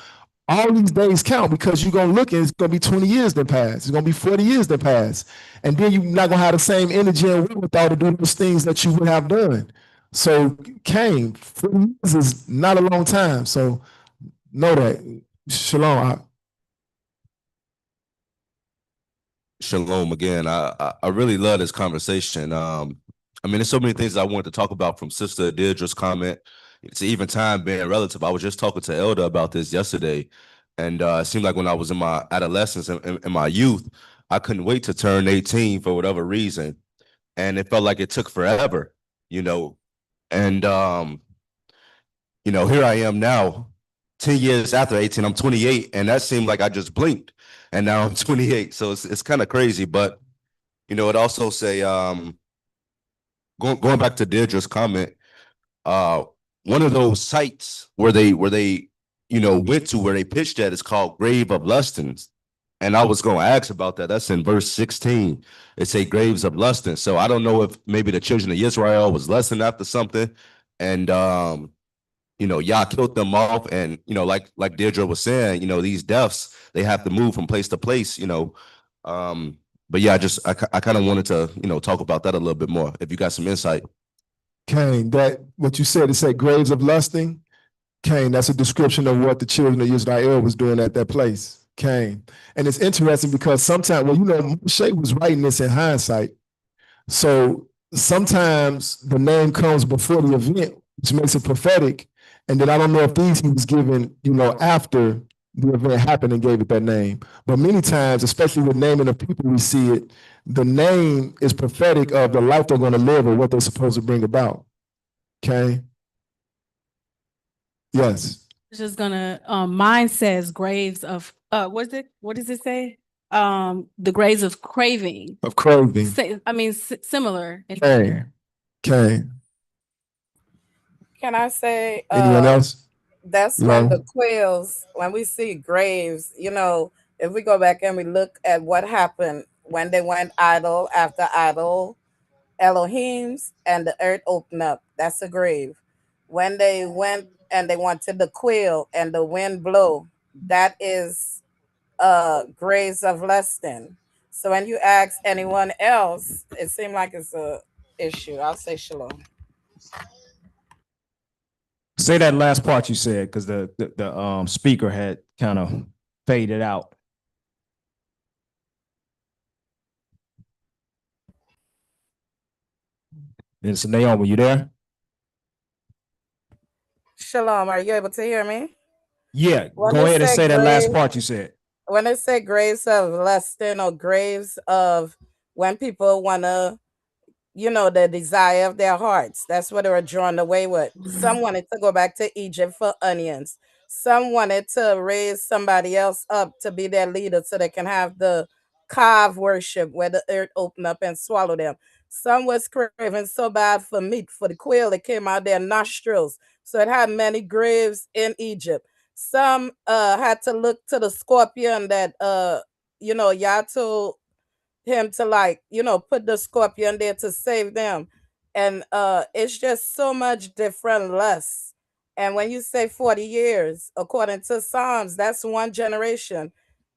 All these days count because you're going to look and it's going to be 20 years that pass. It's going to be 40 years that pass. And then you're not going to have the same energy and wherewithal to do those things that you would have done. So Cain, 40 years is not a long time. So know that. Shalom. Shalom again. I really love this conversation. I mean, there's so many things I wanted to talk about from Sister Deidre's comment. It's even time being relative. I was just talking to Elder about this yesterday, and it seemed like when I was in my adolescence and in my youth, I couldn't wait to turn 18 for whatever reason, and it felt like it took forever, And here I am now, 10 years after 18. I'm 28, and that seemed like I just blinked, and now I'm 28. So it's kind of crazy, but it also say going back to Deirdre's comment, one of those sites where they went to where they pitched at is called Grave of Lustins. And I was going to ask about that. That's in verse 16. It say graves of Lustin. So I don't know if maybe the children of Israel was lusting after something. And, Yah killed them off, and like Deirdre was saying, these deaths, they have to move from place to place. But yeah, I kind of wanted to talk about that a little bit more. If you got some insight. Cain, that what you said, it said graves of lusting. Cain, that's a description of what the children of Israel was doing at that place. Cain. And it's interesting because sometimes, Moshe was writing this in hindsight. So sometimes the name comes before the event, which makes it prophetic. And then I don't know if these he was given, after the event happened and gave it that name. But many times, especially with naming of people, we see it, the name is prophetic of the life they're going to live or what they're supposed to bring about. Okay? Yes. Just gonna mine says graves of what does it say? The graves of craving. Of craving. Similar. Okay. Okay. Can I say Anyone else? that's when the quails, when we see graves, if we go back and we look at what happened when they went idol after idol, Elohim's, and the earth opened up, that's a grave. When they went and they wanted the quail and the wind blow, that is graves of lusting. So when you ask anyone else, it seemed like it's a issue. I'll say shalom. Say that last part you said, because the speaker had kind of faded out. And so Naomi, you there? Shalom, are you able to hear me? Yeah, go ahead and say that last part you said. When they say graves of lusting or graves of when people want to, the desire of their hearts, that's what they were drawn away with. Some wanted to go back to Egypt for onions. Some wanted to raise somebody else up to be their leader so they can have the Kav worship where the earth opened up and swallowed them. Some was craving so bad for meat, for the quail that came out their nostrils. So it had many graves in Egypt. Some had to look to the scorpion that Yah told him to put the scorpion there to save them. And it's just so much different lust. And when you say 40 years, according to Psalms, that's one generation.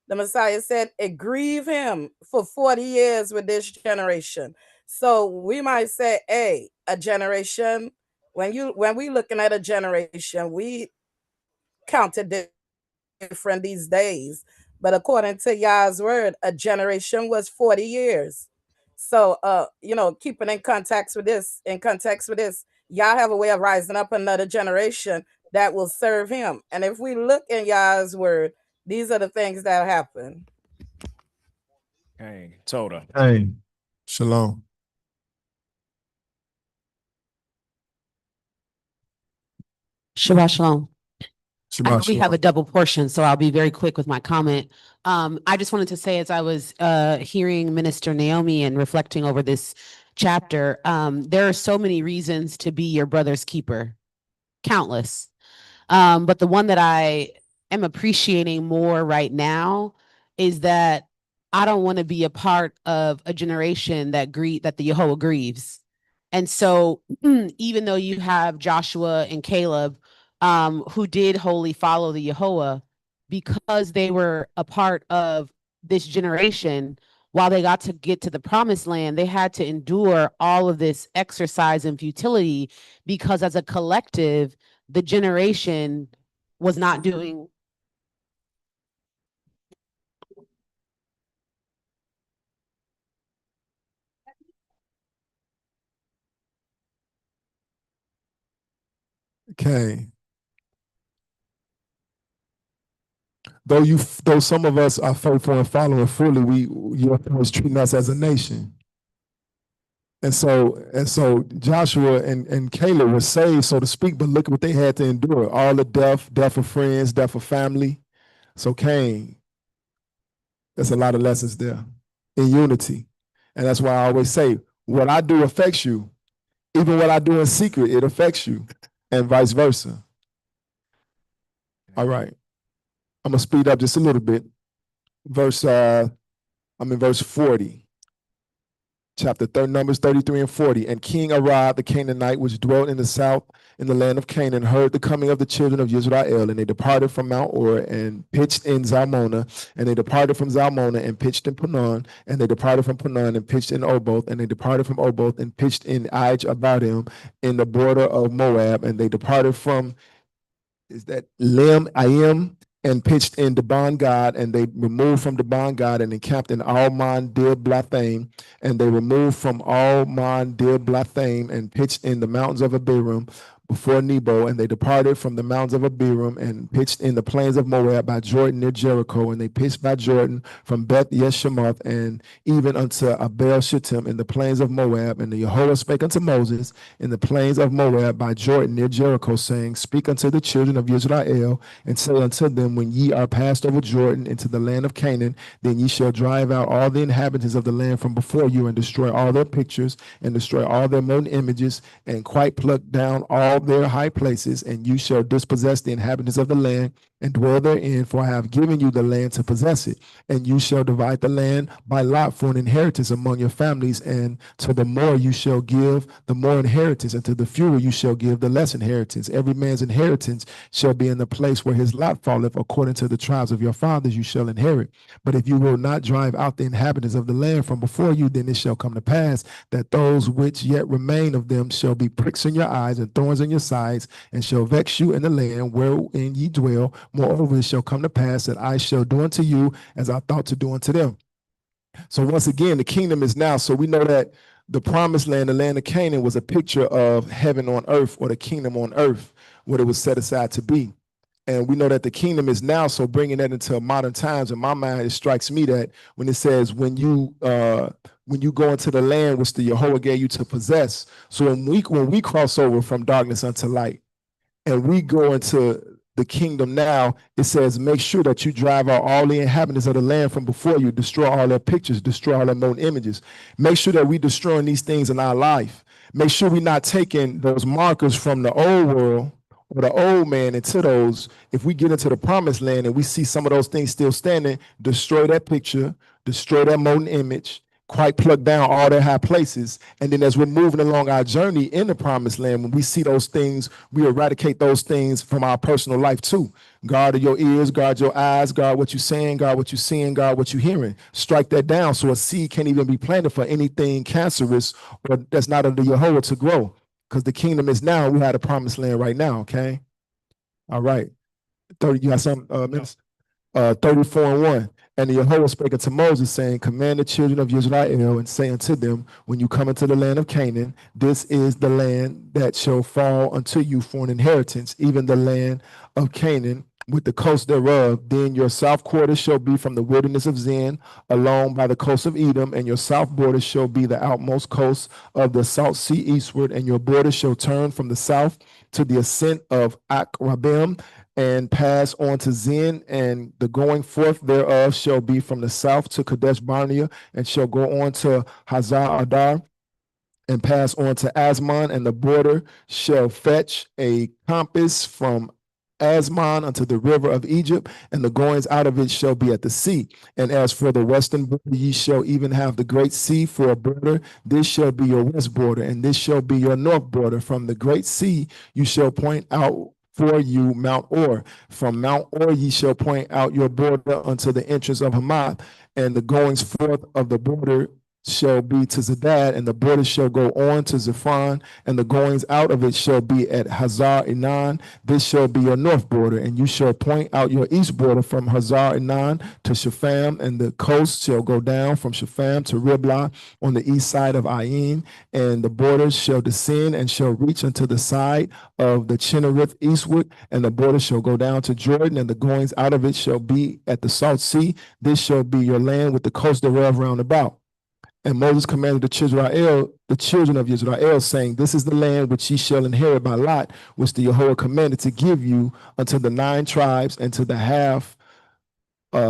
The Messiah said it grieved him for 40 years with this generation. So we might say, hey, a generation, when we looking at a generation, we counted different these days. But according to Yah's word, a generation was 40 years. So keeping in context with this, Yah have a way of rising up another generation that will serve him. And if we look in Yah's word, these are the things that happen. Hey, Torah. Hey, shalom. Shabbat shalom. We have a Shalom. double portion, so I'll be very quick with my comment. I just wanted to say, as I was hearing Minister Naomi and reflecting over this chapter, there are so many reasons to be your brother's keeper, countless. But the one that I am appreciating more right now is that I don't want to be a part of a generation that the Yehovah grieves. And so even though you have Joshua and Caleb, who did wholly follow the Yehovah, because they were a part of this generation, while they got to get to the promised land, they had to endure all of this exercise and futility because as a collective, the generation was not doing. Okay. Though some of us are faithful and following fully, your is treating us as a nation. And so Joshua and Caleb were saved, so to speak, but look at what they had to endure. All the death of friends, death of family. So Cain, there's a lot of lessons there in unity. And that's why I always say, what I do affects you. Even what I do in secret, it affects you, and vice versa. All right. I'm going to speed up just a little bit. I'm in verse 40. Numbers 33 and 40. And King Arad, the Canaanite, which dwelt in the south in the land of Canaan, heard the coming of the children of Israel, and they departed from Mount Or and pitched in Zalmona, and they departed from Zalmona and pitched in Punon, and they departed from Punon and pitched in Oboth, and they departed from Oboth and pitched in Ij Abadim in the border of Moab, and they departed from, is that Lim Ayim, and pitched in Debon God, and they removed from Debon God and encamped in Almon Diblathaim, and they removed from Almon Diblathaim and pitched in the mountains of Abiram before Nebo, and they departed from the mountains of Abiram and pitched in the plains of Moab by Jordan near Jericho, and they pitched by Jordan from Beth Yeshemoth and even unto Abel Shittim in the plains of Moab. And the Yehova spake unto Moses in the plains of Moab by Jordan near Jericho, saying, Speak unto the children of Israel, and say unto them, When ye are passed over Jordan into the land of Canaan, then ye shall drive out all the inhabitants of the land from before you, and destroy all their pictures, and destroy all their molten images, and quite pluck down all their high places, and you shall dispossess the inhabitants of the land and dwell therein, for I have given you the land to possess it. And you shall divide the land by lot for an inheritance among your families, and to the more you shall give the more inheritance, and to the fewer you shall give the less inheritance. Every man's inheritance shall be in the place where his lot falleth, according to the tribes of your fathers you shall inherit. But if you will not drive out the inhabitants of the land from before you, then it shall come to pass that those which yet remain of them shall be pricks in your eyes and thorns in your sides, and shall vex you in the land wherein ye dwell. Moreover, it shall come to pass that I shall do unto you as I thought to do unto them. So once again, the kingdom is now. So we know that the promised land, the land of Canaan, was a picture of heaven on earth, or the kingdom on earth, what it was set aside to be. And we know that the kingdom is now. So bringing that into modern times, in my mind, it strikes me that when it says, when you go into the land which the Yehovah gave you to possess. So when we cross over from darkness unto light, and we go into the kingdom now, it says, make sure that you drive out all the inhabitants of the land from before you, destroy all their pictures, destroy all their molten images. Make sure that we destroying these things in our life. Make sure we're not taking those markers from the old world or the old man into those. If we get into the promised land and we see some of those things still standing, destroy that picture, destroy that molten image, quite pluck down all their high places. And then as we're moving along our journey in the promised land, when we see those things, we eradicate those things from our personal life too. Guard your ears, guard your eyes, guard what you're saying, guard what you're seeing, guard what you're hearing. Strike that down so a seed can't even be planted for anything cancerous or that's not under Yehovah to grow. Because the kingdom is now. We have the promised land right now, okay? All right. 30, you got some minutes? 34:1. And the Yehovah spake unto Moses, saying, Command the children of Israel, and say unto them, When you come into the land of Canaan, this is the land that shall fall unto you for an inheritance, even the land of Canaan, with the coast thereof. Then your south quarter shall be from the wilderness of Zin, along by the coast of Edom, and your south border shall be the outmost coast of the Salt Sea eastward, and your border shall turn from the south to the ascent of Akrabim, and pass on to Zin, and the going forth thereof shall be from the south to Kadesh Barnea, and shall go on to Hazar Adar, and pass on to Asmon, and the border shall fetch a compass from Asmon unto the river of Egypt, and the goings out of it shall be at the sea. And as for the western border, ye shall even have the great sea for a border. This shall be your west border, and this shall be your north border. From the great sea you shall point out for you Mount Or. From Mount Or ye shall point out your border unto the entrance of Hamath, and the goings forth of the border shall be to Zedad, and the border shall go on to Zephron, and the goings out of it shall be at Hazar Enan. This shall be your north border, and you shall point out your east border from Hazar Enan to Shepham, and the coast shall go down from Shepham to Riblah on the east side of Ain, and the borders shall descend and shall reach unto the side of the Chinnerith eastward, and the border shall go down to Jordan, and the goings out of it shall be at the Salt Sea. This shall be your land with the coast thereof round about. And Moses commanded the children of Israel, saying, This is the land which ye shall inherit by lot, which the Yehovah commanded to give you unto the 9 tribes and to the half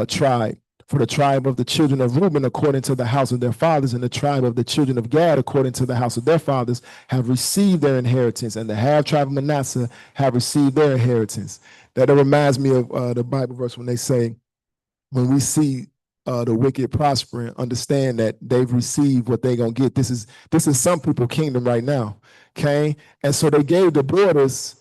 tribe. For the tribe of the children of Reuben, according to the house of their fathers, and the tribe of the children of Gad, according to the house of their fathers, have received their inheritance, and the half tribe of Manasseh have received their inheritance. That reminds me of the Bible verse when they say, when we see the wicked prospering, understand that they've received what they're gonna get. This is some people kingdom right now. Okay. And so they gave the borders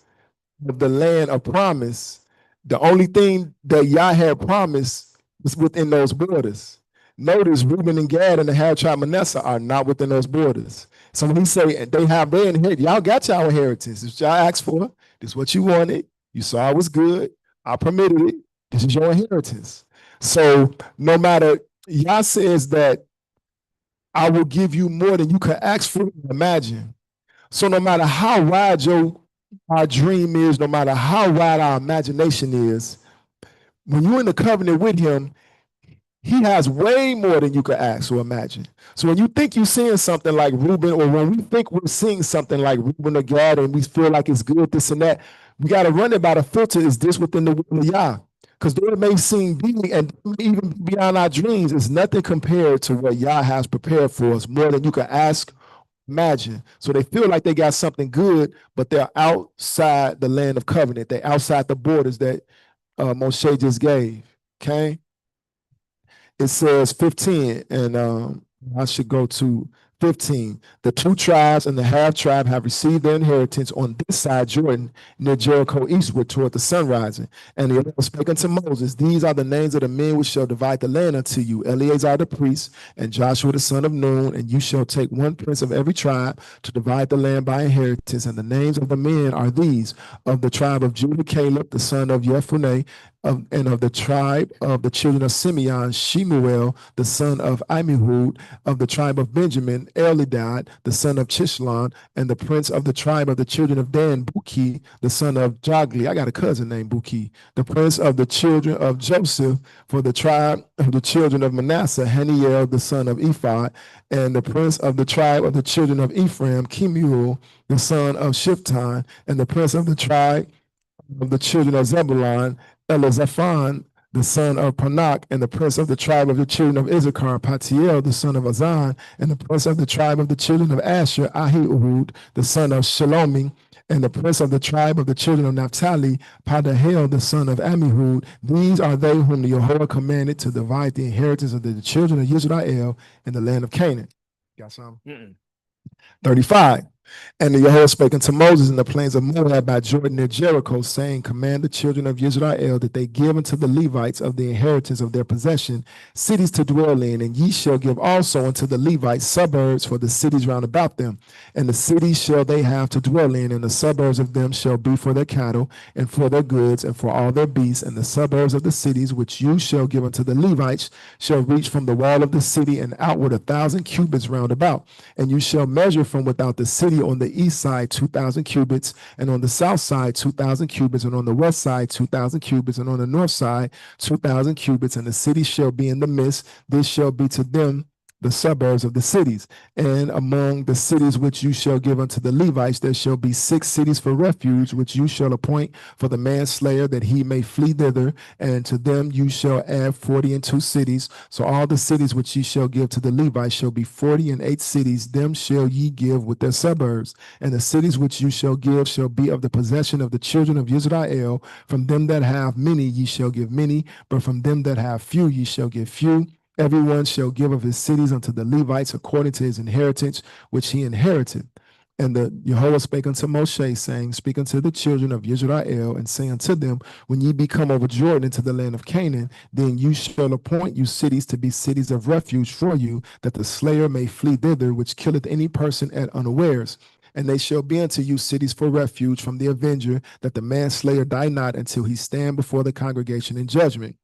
of the land of promise. The only thing that Yah had promised was within those borders. Notice Reuben and Gad and the half tribe Manasseh are not within those borders. So when he say they have their inheritance, y'all got y'all inheritance. This is what y'all asked for. This is what you wanted. You saw it was good. I permitted it. This is your inheritance. So no matter, Yah says that I will give you more than you could ask for and imagine. So no matter how wide our dream is, no matter how wide our imagination is, when you're in the covenant with him, he has way more than you could ask or imagine. So when you think you're seeing something like Reuben, or when we think we're seeing something like Reuben or Gad, and we feel like it's good, this and that, we got to run it by the filter. Is this within the will of Yah? Because though it may seem big and even beyond our dreams, it's nothing compared to what Yah has prepared for us, more than you can ask, imagine. So they feel like they got something good, but they're outside the land of covenant. They're outside the borders that Moshe just gave. Okay. It says 15, and I should go to 15. The 2 tribes and the half tribe have received their inheritance on this side Jordan, near Jericho eastward toward the sun rising. And the Lord spake unto Moses, these are the names of the men which shall divide the land unto you, Eleazar the priest, and Joshua the son of Nun, and you shall take one prince of every tribe to divide the land by inheritance. And the names of the men are these: of the tribe of Judah, Caleb the son of Jephunneh, and of the tribe of the children of Simeon, Shemuel the son of Amihud; of the tribe of Benjamin, Elidad the son of Chishlon; and the prince of the tribe of the children of Dan, Buki the son of Jogli. I got a cousin named Buki. The prince of the children of Joseph, for the tribe of the children of Manasseh, Haniel the son of Ephod; and the prince of the tribe of the children of Ephraim, Kemuel the son of Shipton; and the prince of the tribe of the children of Zebulun, Elizaphan the son of Panak; and the prince of the tribe of the children of Issachar, Patiel the son of Azan; and the prince of the tribe of the children of Asher, Ahihud the son of Shalomi; and the prince of the tribe of the children of Naphtali, Padahel the son of Amihud. These are they whom the Yahweh commanded to divide the inheritance of the children of Israel in the land of Canaan. Got some? 35. And the Yahweh spake unto Moses in the plains of Moab by Jordan near Jericho, saying, command the children of Israel that they give unto the Levites of the inheritance of their possession cities to dwell in, and ye shall give also unto the Levites suburbs for the cities round about them. And the cities shall they have to dwell in, and the suburbs of them shall be for their cattle, and for their goods, and for all their beasts. And the suburbs of the cities which you shall give unto the Levites shall reach from the wall of the city and outward 1,000 cubits round about. And you shall measure from without the city on the east side 2,000 cubits, and on the south side 2,000 cubits, and on the west side 2,000 cubits, and on the north side 2,000 cubits. And the city shall be in the midst. This shall be to them the suburbs of the cities. And among the cities which you shall give unto the Levites, there shall be 6 cities for refuge, which you shall appoint for the manslayer, that he may flee thither. And to them you shall add 42 cities. So all the cities which ye shall give to the Levites shall be 48 cities. Them shall ye give with their suburbs. And the cities which you shall give shall be of the possession of the children of Israel. From them that have many ye shall give many, but from them that have few ye shall give few. Everyone shall give of his cities unto the Levites according to his inheritance, which he inherited. And the Yahweh spake unto Moshe, saying, speak unto the children of Israel, and say unto them, when ye be come over Jordan into the land of Canaan, then you shall appoint you cities to be cities of refuge for you, that the slayer may flee thither, which killeth any person at unawares. And they shall be unto you cities for refuge from the avenger, that the manslayer die not until he stand before the congregation in judgment.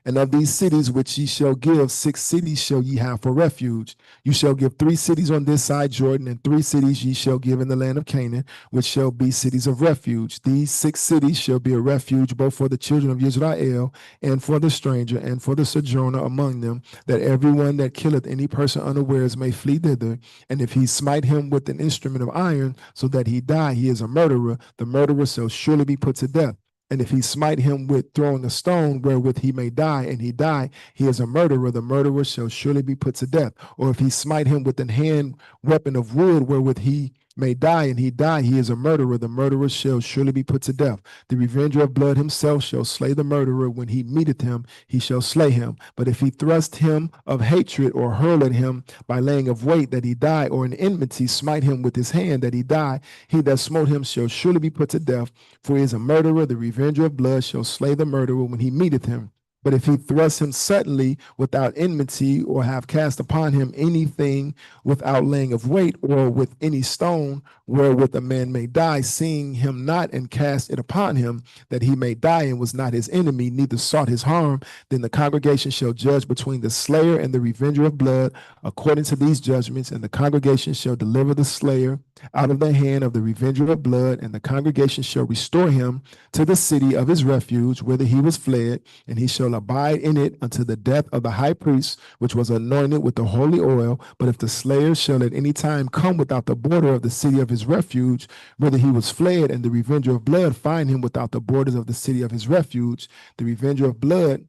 And of these cities which ye shall give, 6 cities shall ye have for refuge. You shall give 3 cities on this side Jordan, and 3 cities ye shall give in the land of Canaan, which shall be cities of refuge. These 6 cities shall be a refuge both for the children of Israel, and for the stranger, and for the sojourner among them, that everyone that killeth any person unawares may flee thither. And if he smite him with an instrument of iron, so that he die, he is a murderer. The murderer shall surely be put to death. And if he smite him with throwing a stone wherewith he may die, and he die, he is a murderer. The murderer shall surely be put to death. Or if he smite him with an hand weapon of wood wherewith he may die, and he die, he is a murderer. The murderer shall surely be put to death. The revenger of blood himself shall slay the murderer. When he meeteth him, he shall slay him. But if he thrust him of hatred, or hurl at him by laying of weight, that he die, or in enmity smite him with his hand, that he die, he that smote him shall surely be put to death. For he is a murderer. The revenger of blood shall slay the murderer when he meeteth him. But if he thrust him suddenly without enmity, or have cast upon him anything without laying of weight, or with any stone wherewith a man may die, seeing him not, and cast it upon him, that he may die, and was not his enemy, neither sought his harm, then the congregation shall judge between the slayer and the revenger of blood according to these judgments, and the congregation shall deliver the slayer out of the hand of the revenger of blood, and the congregation shall restore him to the city of his refuge, whither he was fled, and he shall abide in it until the death of the high priest, which was anointed with the holy oil. But if the slayer shall at any time come without the border of the city of his refuge, whither he was fled, and the revenger of blood find him without the borders of the city of his refuge, the revenger of blood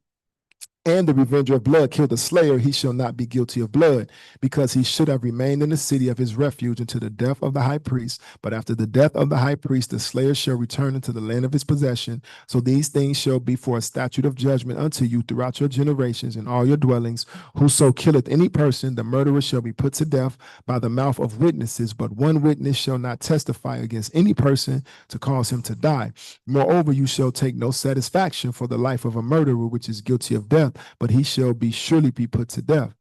and the revenger of blood kill the slayer, he shall not be guilty of blood, because he should have remained in the city of his refuge until the death of the high priest. But after the death of the high priest, the slayer shall return into the land of his possession. So these things shall be for a statute of judgment unto you throughout your generations in all your dwellings. Whoso killeth any person, the murderer shall be put to death by the mouth of witnesses, but one witness shall not testify against any person to cause him to die. Moreover, you shall take no satisfaction for the life of a murderer which is guilty of death, but he shall be surely be put to death.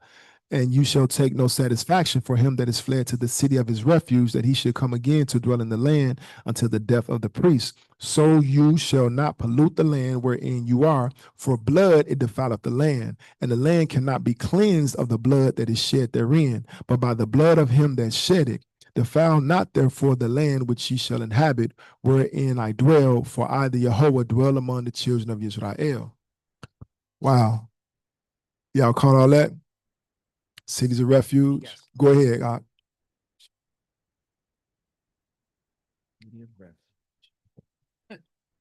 And you shall take no satisfaction for him that is fled to the city of his refuge, that he should come again to dwell in the land until the death of the priest. So you shall not pollute the land wherein you are, for blood it defileth the land, and the land cannot be cleansed of the blood that is shed therein, but by the blood of him that shed it. Defile not therefore the land which ye shall inhabit, wherein I dwell, for I, the Yahweh, dwell among the children of Israel. Wow. Y'all caught all that? Cities of refuge. Yes. Go ahead, God.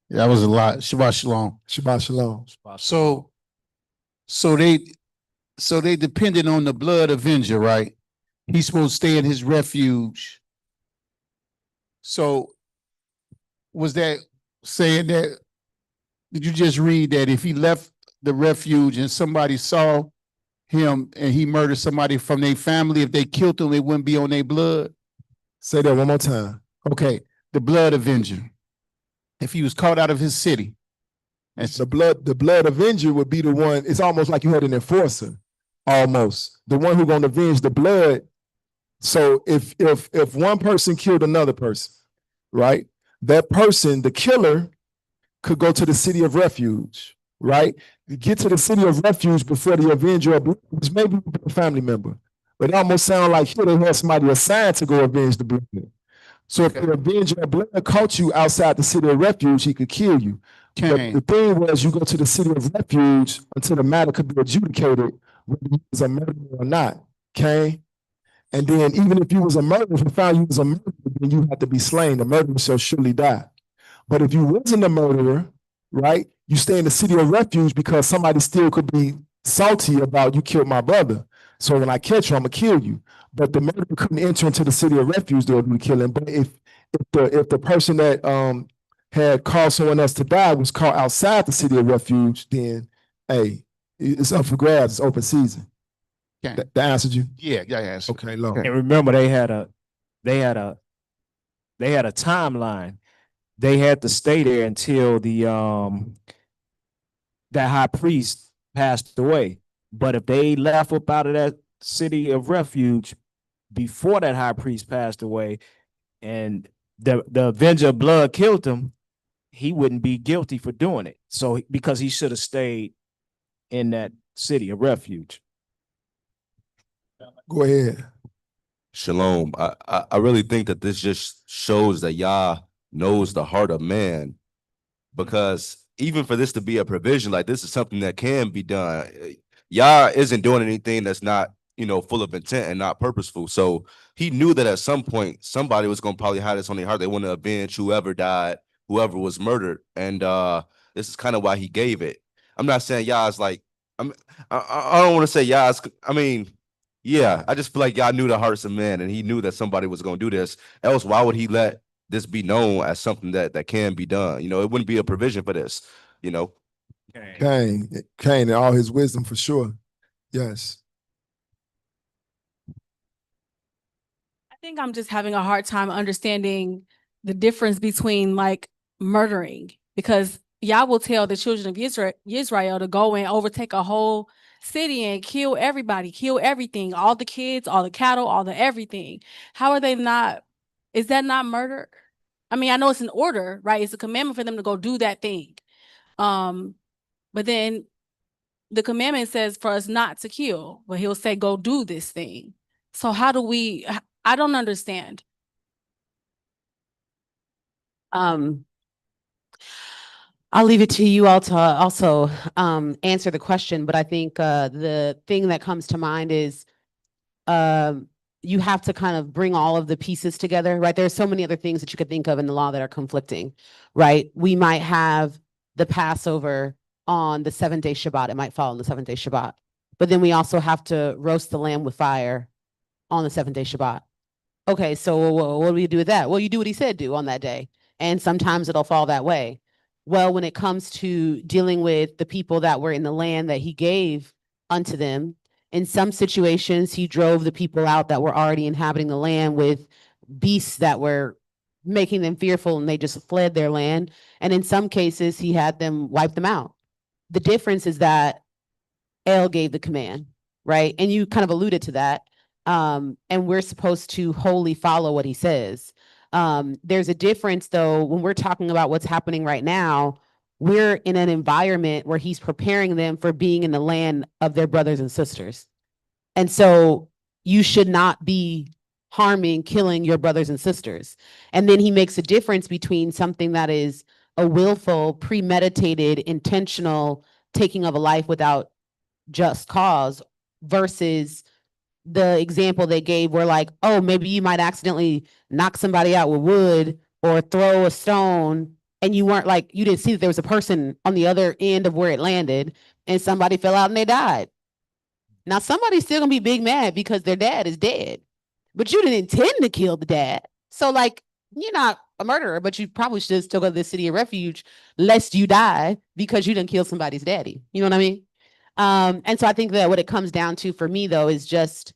That was a lot. Shabbat shalom. Shabbat shalom. So they depended on the blood avenger, right? He's supposed to stay in his refuge. So was that saying that, did you just read that if he left the refuge and somebody saw him and he murdered somebody from their family, if they killed him, it wouldn't be on their blood? Say that one more time. Okay, the blood avenger. If he was caught out of his city. And the blood avenger would be the one, it's almost like you had an enforcer, almost. The one who's gonna avenge the blood. So if one person killed another person, right? That person, the killer, could go to the city of refuge, right? Get to the city of refuge before the avenger of blood, which maybe a family member. But it almost sounds like here they had somebody assigned to go avenge the blood. So if the avenger of blood caught you outside the city of refuge, he could kill you. But the thing was, you go to the city of refuge until the matter could be adjudicated, whether you was a murderer or not. Okay? And then even if you was a murderer, if you found you was a murderer, then you had to be slain. The murderer shall surely die. But if you wasn't a murderer, right, you stay in the city of refuge because somebody still could be salty about you killed my brother. So when I catch you, I'm gonna kill you. But the murderer couldn't enter into the city of refuge, they would kill him. But if the person that had caused someone else to die was caught outside the city of refuge, then hey, it's up for grabs, it's open season. Okay. That answered you? Yeah, I answered. Okay, Lord. And remember, they had a timeline. They had to stay there until that high priest passed away. But if they left up out of that city of refuge before that high priest passed away, and the avenger of blood killed him, he wouldn't be guilty for doing it. So because he should have stayed in that city of refuge. Go ahead. Shalom. I really think that this just shows that Yah knows the heart of man, because even for this to be a provision, like this is something that can be done. Yah isn't doing anything that's not, full of intent and not purposeful. So he knew that at some point somebody was going to probably have this on their heart. They want to avenge whoever died, whoever was murdered, and this is kind of why he gave it. I'm not saying Yah's like, I don't want to say Yah's. I mean, Yeah, I just feel like y'all knew the hearts of men, and he knew that somebody was going to do this. Else, why would he let this be known as something that can be done? You know, it wouldn't be a provision for this. You know, Cain and all his wisdom for sure. Yes. I think I'm just having a hard time understanding the difference between like murdering, because Yah will tell the children of Israel to go and overtake a whole city and kill everybody, kill everything, all the kids, all the cattle, all the everything. How are they not? Is that not murder? I mean, I know it's an order, right? It's a commandment for them to go do that thing. But then the commandment says for us not to kill, but he'll say, go do this thing. So how do we, I don't understand. I'll leave it to you all to also answer the question, but I think the thing that comes to mind is you have to kind of bring all of the pieces together, right? There's so many other things that you could think of in the law that are conflicting, right? We might have the Passover on the 7-day Shabbat. It might fall on the 7-day Shabbat. But then we also have to roast the lamb with fire on the 7-day Shabbat. Okay, so what do we do with that? Well, you do what he said do on that day. And sometimes it'll fall that way. Well, when it comes to dealing with the people that were in the land that he gave unto them, in some situations, he drove the people out that were already inhabiting the land with beasts that were making them fearful, and they just fled their land. And in some cases, he had them wipe them out. The difference is that El gave the command, right? And you kind of alluded to that. And we're supposed to wholly follow what he says. There's a difference, though, when we're talking about what's happening right now. We're in an environment where he's preparing them for being in the land of their brothers and sisters. And so you should not be harming, killing your brothers and sisters. And then he makes a difference between something that is a willful, premeditated, intentional taking of a life without just cause versus the example they gave where like, oh, maybe you might accidentally knock somebody out with wood or throw a stone, and you weren't like, you didn't see that there was a person on the other end of where it landed and somebody fell out and they died. Now somebody's still gonna be big mad because their dad is dead, but you didn't intend to kill the dad. So like, you're not a murderer, but you probably should still go to the city of refuge lest you die because you didn't kill somebody's daddy. You know what I mean? And so I think that what it comes down to for me, though, is just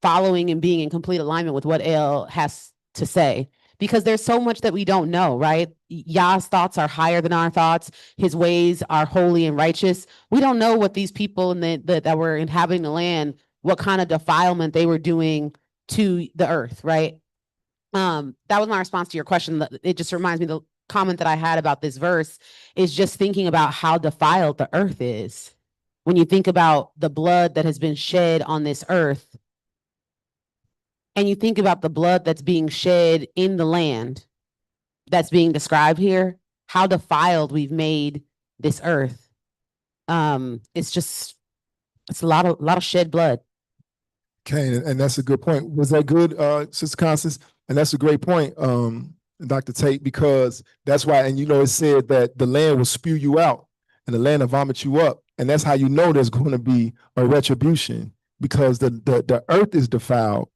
following and being in complete alignment with what El has to say, because there's so much that we don't know, right? Yah's thoughts are higher than our thoughts. His ways are holy and righteous. We don't know what these people that were inhabiting the land, what kind of defilement they were doing to the earth, right? That was my response to your question. It just reminds me, the comment that I had about this verse is just thinking about how defiled the earth is. When you think about the blood that has been shed on this earth, and you think about the blood that's being shed in the land that's being described here, how defiled we've made this earth. It's a lot of shed blood. Okay, and that's a good point. Was that good, Sister Constance? And that's a great point, Dr. Tate, because that's why, and you know, it said that the land will spew you out and the land will vomit you up. And that's how you know there's going to be a retribution, because the earth is defiled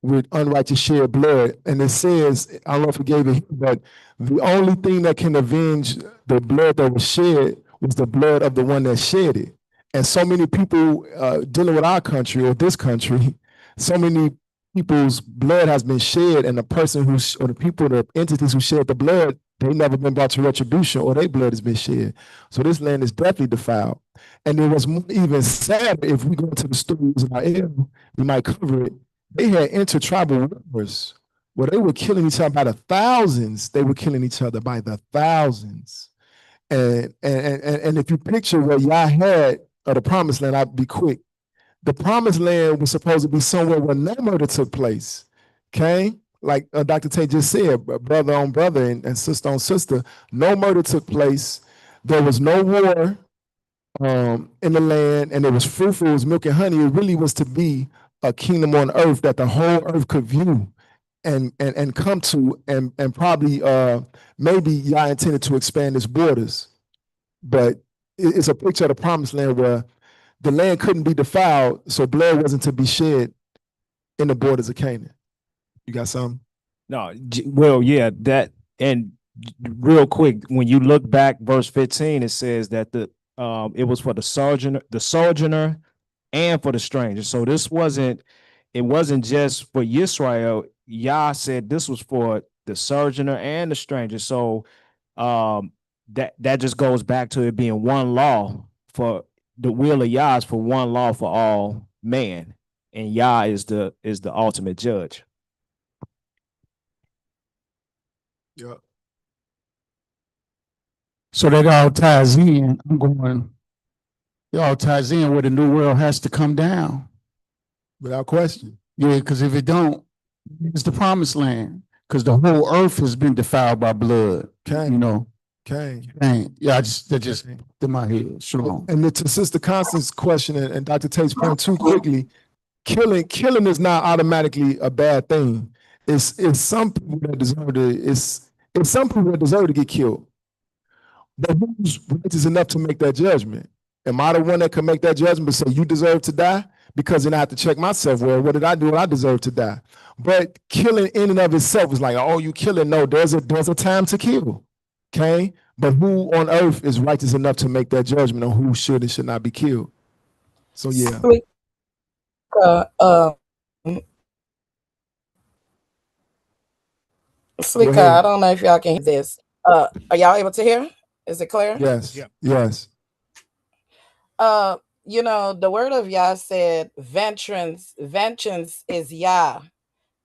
with unrighteous shed blood. And it says, I don't know if it gave it, but the only thing that can avenge the blood that was shed was the blood of the one that shed it. And so many people dealing with our country or this country, so many people's blood has been shed, and the person or the people, the entities who shed the blood, they never been brought to retribution, or their blood has been shed. So this land is definitely defiled. And it was even sadder, if we go into the stories of Israel, we might cover it. They had intertribal wars where they were killing each other by the thousands. They were killing each other by the thousands. And if you picture what Yah had of the promised land, I'll be quick. The promised land was supposed to be somewhere where no murder took place. Okay? Like Dr. Tate just said, brother on brother and sister on sister, no murder took place. There was no war in the land, and it was fruitful, it was milk and honey. It really was to be a kingdom on earth that the whole earth could view and come to, and probably maybe Yah intended to expand its borders. But it's a picture of the promised land where the land couldn't be defiled, so blood wasn't to be shed in the borders of Canaan. You got something? No, well, yeah, that, and real quick, when you look back, verse 15, it says that it was for the sojourner and for the stranger. So it wasn't just for Israel. Yah said this was for the sojourner and the stranger. So that just goes back to it being one law. For the will of Yah is for one law for all man, and Yah is the ultimate judge. Yeah. So that all ties in. It all ties in where the new world has to come down. Without question. Yeah, because if it don't, it's the promised land. Because the whole earth has been defiled by blood. Okay. You know. Okay. Yeah, that just in my head. Shalom. And to Sister Constance's question and Dr. Tate's point too quickly, killing is not automatically a bad thing. It's some people that deserve to it's some people that deserve to get killed. But who's righteous enough to make that judgment? Am I the one that can make that judgment but say you deserve to die? Because then I have to check myself. Well, what did I do when I deserve to die? But killing in and of itself is like, oh, you killing. No, there's a time to kill. Okay? But who on earth is righteous enough to make that judgment on who should and should not be killed? So yeah. Sweetie, I don't know if y'all can hear this. Are y'all able to hear? Is it clear? Yes. Yeah. Yes. You know, the word of Yah said, vengeance is Yah.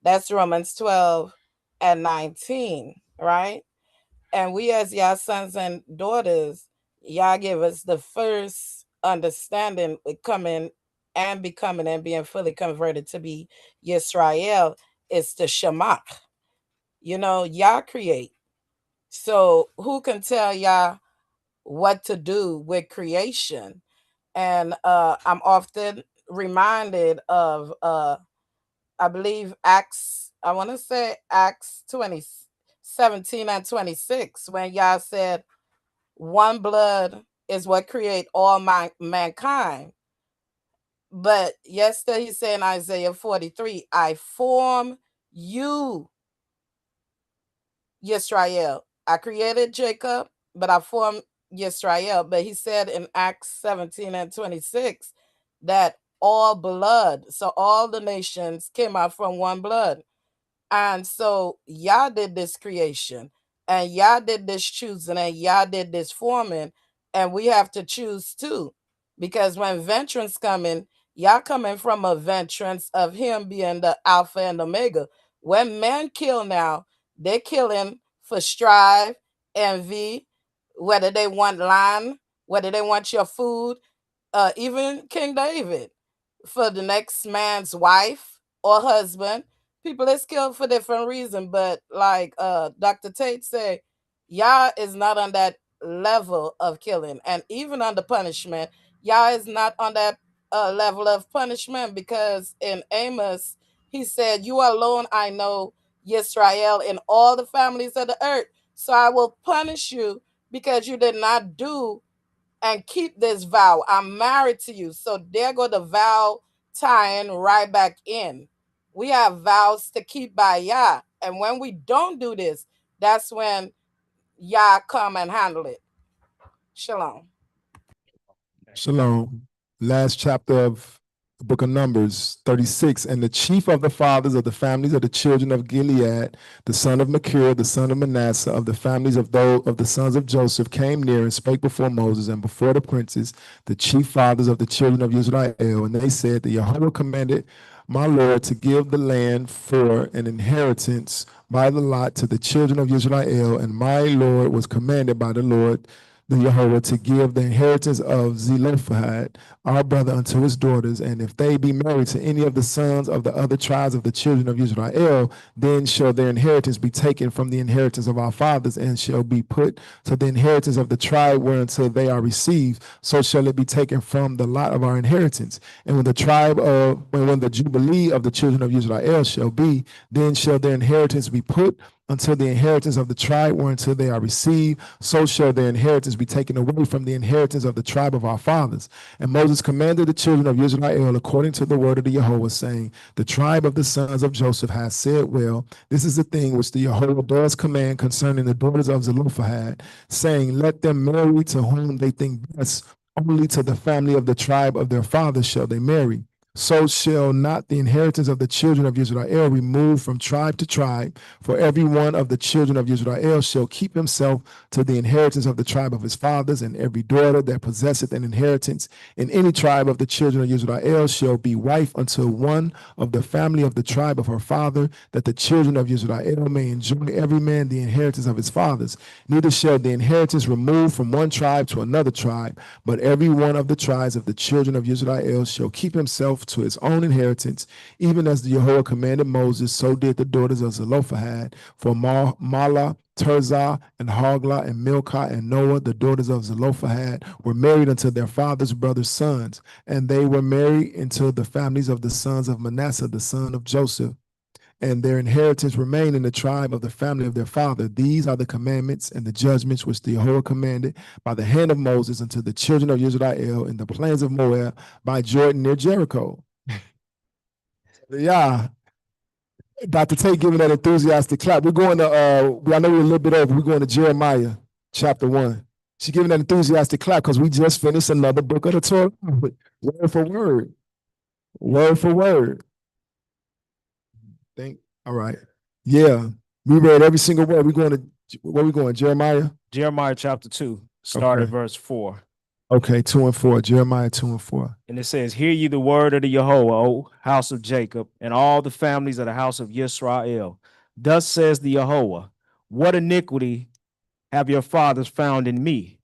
That's Romans 12:19, right? And we as Yah sons and daughters, Yah gave us the first understanding with coming and becoming and being fully converted to be Yisrael. It's the Shema. You know, Yah create. So who can tell Yah what to do with creation? And I'm often reminded of I believe Acts 17 and 26, when Yah said one blood is what create all mankind. But yesterday he said in Isaiah 43, I form you, Yisrael. I created Jacob, but I formed Yisrael. But he said in Acts 17 and 26 that all blood, so all the nations came out from one blood. And so Yah did this creation, and Yah did this choosing, and Yah did this forming, and we have to choose too. Because when vengeance coming, Yah coming from a vengeance of him being the Alpha and Omega. When men kill now, they're killing for strife, envy, whether they want land, whether they want your food, even King David, for the next man's wife or husband. People is killed for different reasons, but like Dr. Tate said, Yah is not on that level of killing. And even on the punishment, Yah is not on that level of punishment, because in Amos, he said, you alone I know, Yisrael, in all the families of the earth. So I will punish you because you did not do and keep this vow. I'm married to you. So there go the vow tying right back in. We have vows to keep by Yah. And when we don't do this, that's when Yah come and handle it. Shalom. Shalom. Last chapter of the book of Numbers, 36. And the chief of the fathers of the families of the children of Gilead, the son of Machir, the son of Manasseh, of the families of those of the sons of Joseph, came near and spake before Moses and before the princes, the chief fathers of the children of Israel. And they said, the Yahweh commanded my Lord to give the land for an inheritance by the lot to the children of Israel. And my Lord was commanded by the Lord, the Yahweh, to give the inheritance of Zelophehad, our brother, unto his daughters. And if they be married to any of the sons of the other tribes of the children of Israel, then shall their inheritance be taken from the inheritance of our fathers, and shall be put to the inheritance of the tribe whereunto they are received. So shall it be taken from the lot of our inheritance. And when the when the jubilee of the children of Israel shall be, then shall their inheritance be put until the inheritance of the tribe or until they are received, so shall their inheritance be taken away from the inheritance of the tribe of our fathers. And Moses commanded the children of Israel according to the word of the Yahweh, saying, the tribe of the sons of Joseph has said, well, this is the thing which the Yahweh does command concerning the daughters of Zelophehad, saying, let them marry to whom they think best, only to the family of the tribe of their fathers shall they marry. So shall not the inheritance of the children of Israel remove from tribe to tribe, for every one of the children of Israel shall keep himself to the inheritance of the tribe of his fathers, and every daughter that possesseth an inheritance in any tribe of the children of Israel shall be wife unto one of the family of the tribe of her father, that the children of Israel may enjoy every man the inheritance of his fathers. Neither shall the inheritance remove from one tribe to another tribe, but every one of the tribes of the children of Israel shall keep himself to his own inheritance, even as the Yahweh commanded Moses, so did the daughters of Zelophehad. For Mala, Tirzah, and Hoglah, and Milcah, and Noah, the daughters of Zelophehad, were married unto their father's brothers' sons, and they were married into the families of the sons of Manasseh, the son of Joseph. And their inheritance remained in the tribe of the family of their father. These are the commandments and the judgments which the Yahweh commanded by the hand of Moses unto the children of Israel in the plains of Moab by Jordan near Jericho. Yeah. Dr. Tate giving that enthusiastic clap. We're going to, I know we're a little bit over. We're going to Jeremiah chapter 1. She's giving that enthusiastic clap because we just finished another book of the Torah, word for word. Word for word. All right. Yeah. We read every single word. We're going to, where we going? Jeremiah? Jeremiah chapter 2, start at Okay. verse 4. Okay, 2 and 4. Jeremiah 2 and 4. And it says, hear ye the word of the Yahweh, O house of Jacob, and all the families of the house of Yisrael. Thus says the Yahweh, what iniquity have your fathers found in me,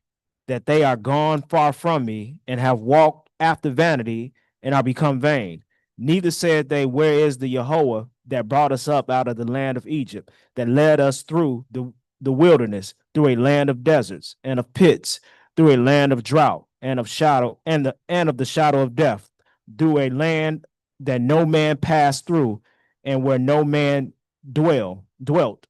that they are gone far from me, and have walked after vanity, and are become vain. Neither said they, where is the Yahweh that brought us up out of the land of Egypt, that led us through the wilderness, through a land of deserts and of pits, through a land of drought and of shadow and of the shadow of death, through a land that no man passed through, and where no man dwelt.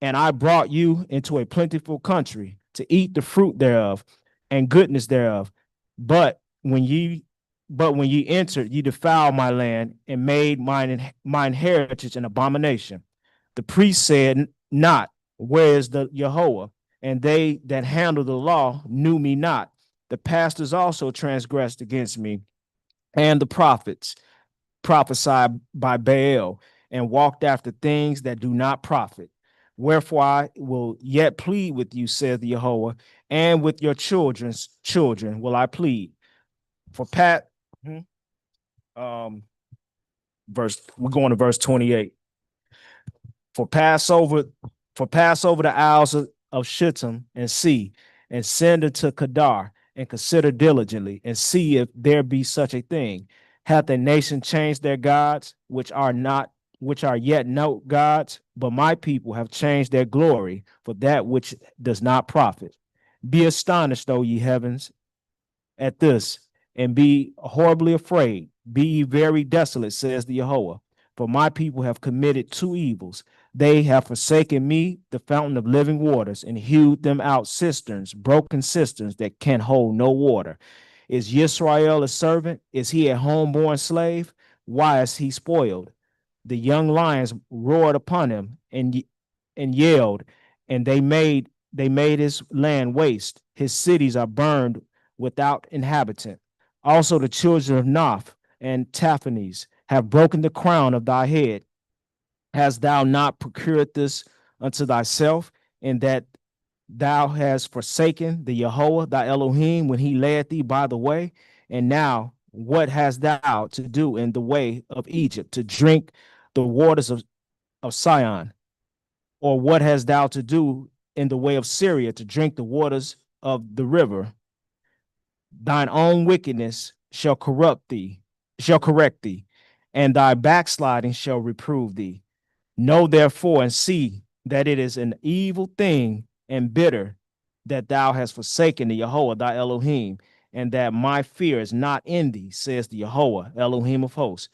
And I brought you into a plentiful country to eat the fruit thereof and goodness thereof. But when ye entered, ye defiled my land and made mine heritage an abomination. The priest said not, where is the Yahweh? And they that handle the law knew me not. The pastors also transgressed against me, and the prophets prophesied by Baal, and walked after things that do not profit. Wherefore I will yet plead with you, saith the Yahweh, and with your children's children will I plead. For we're going to verse 28. For pass over the isles of Shittim and see, and send unto Kedar, and consider diligently, and see if there be such a thing. Hath a nation changed their gods, which are yet no gods? But my people have changed their glory for that which does not profit. Be astonished, O ye heavens, at this, and be horribly afraid. Be ye very desolate, says the Yahweh. For my people have committed two evils. They have forsaken me, the fountain of living waters, and hewed them out cisterns, broken cisterns that can hold no water. Is Yisrael a servant? Is he a homeborn slave? Why is he spoiled? The young lions roared upon him and yelled, and they made his land waste. His cities are burned without inhabitant. Also the children of Naph and Taphanes have broken the crown of thy head. Hast thou not procured this unto thyself, in that thou hast forsaken the Yahweh, thy Elohim, when he led thee by the way? And now what hast thou to do in the way of Egypt, to drink the waters of Sion? Or what hast thou to do in the way of Syria, to drink the waters of the river? Thine own wickedness shall correct thee, and thy backsliding shall reprove thee. Know therefore and see that it is an evil thing and bitter that thou hast forsaken the Yahweh thy Elohim, and that my fear is not in thee, says the Yahweh, Elohim of hosts.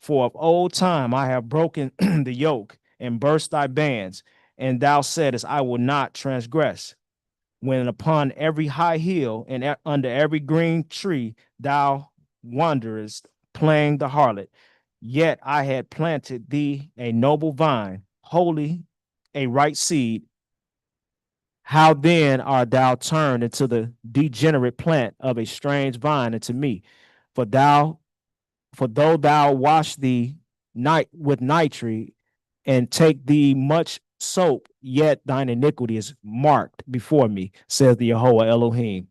For of old time I have broken the yoke and burst thy bands, and thou saidest, I will not transgress. When upon every high hill and under every green tree thou wanderest, playing the harlot, yet I had planted thee a noble vine, holy, a right seed. How then art thou turned into the degenerate plant of a strange vine unto me? For though thou wash thee with nitre and take thee much soap, yet thine iniquity is marked before me, says the Yehovah Elohim.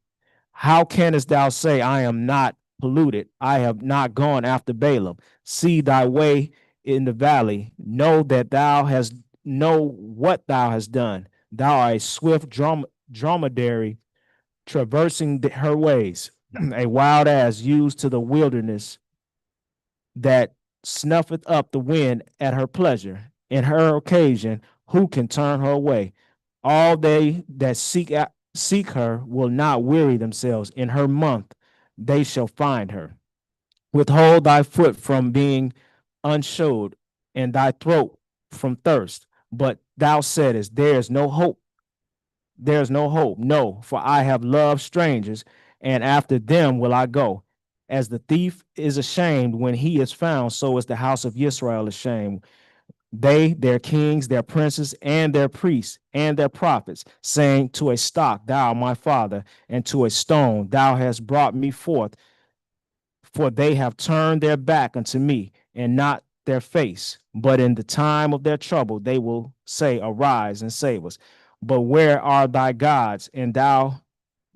How canst thou say, I am not polluted? I have not gone after Balaam. See thy way in the valley. Know what thou hast done. Thou art a swift dromedary traversing her ways, a wild ass used to the wilderness that snuffeth up the wind at her pleasure. In her occasion, who can turn her away? All they that seek her will not weary themselves. In her month, they shall find her. Withhold thy foot from being unshod, and thy throat from thirst. But thou saidest, there is no hope. There is no hope. No, for I have loved strangers, and after them will I go. As the thief is ashamed when he is found, so is the house of Israel ashamed. They, their kings, their princes, and their priests, and their prophets, saying to a stock, thou my father, and to a stone, thou hast brought me forth. For they have turned their back unto me, and not their face. But in the time of their trouble, they will say, arise and save us. But where are thy gods, and thou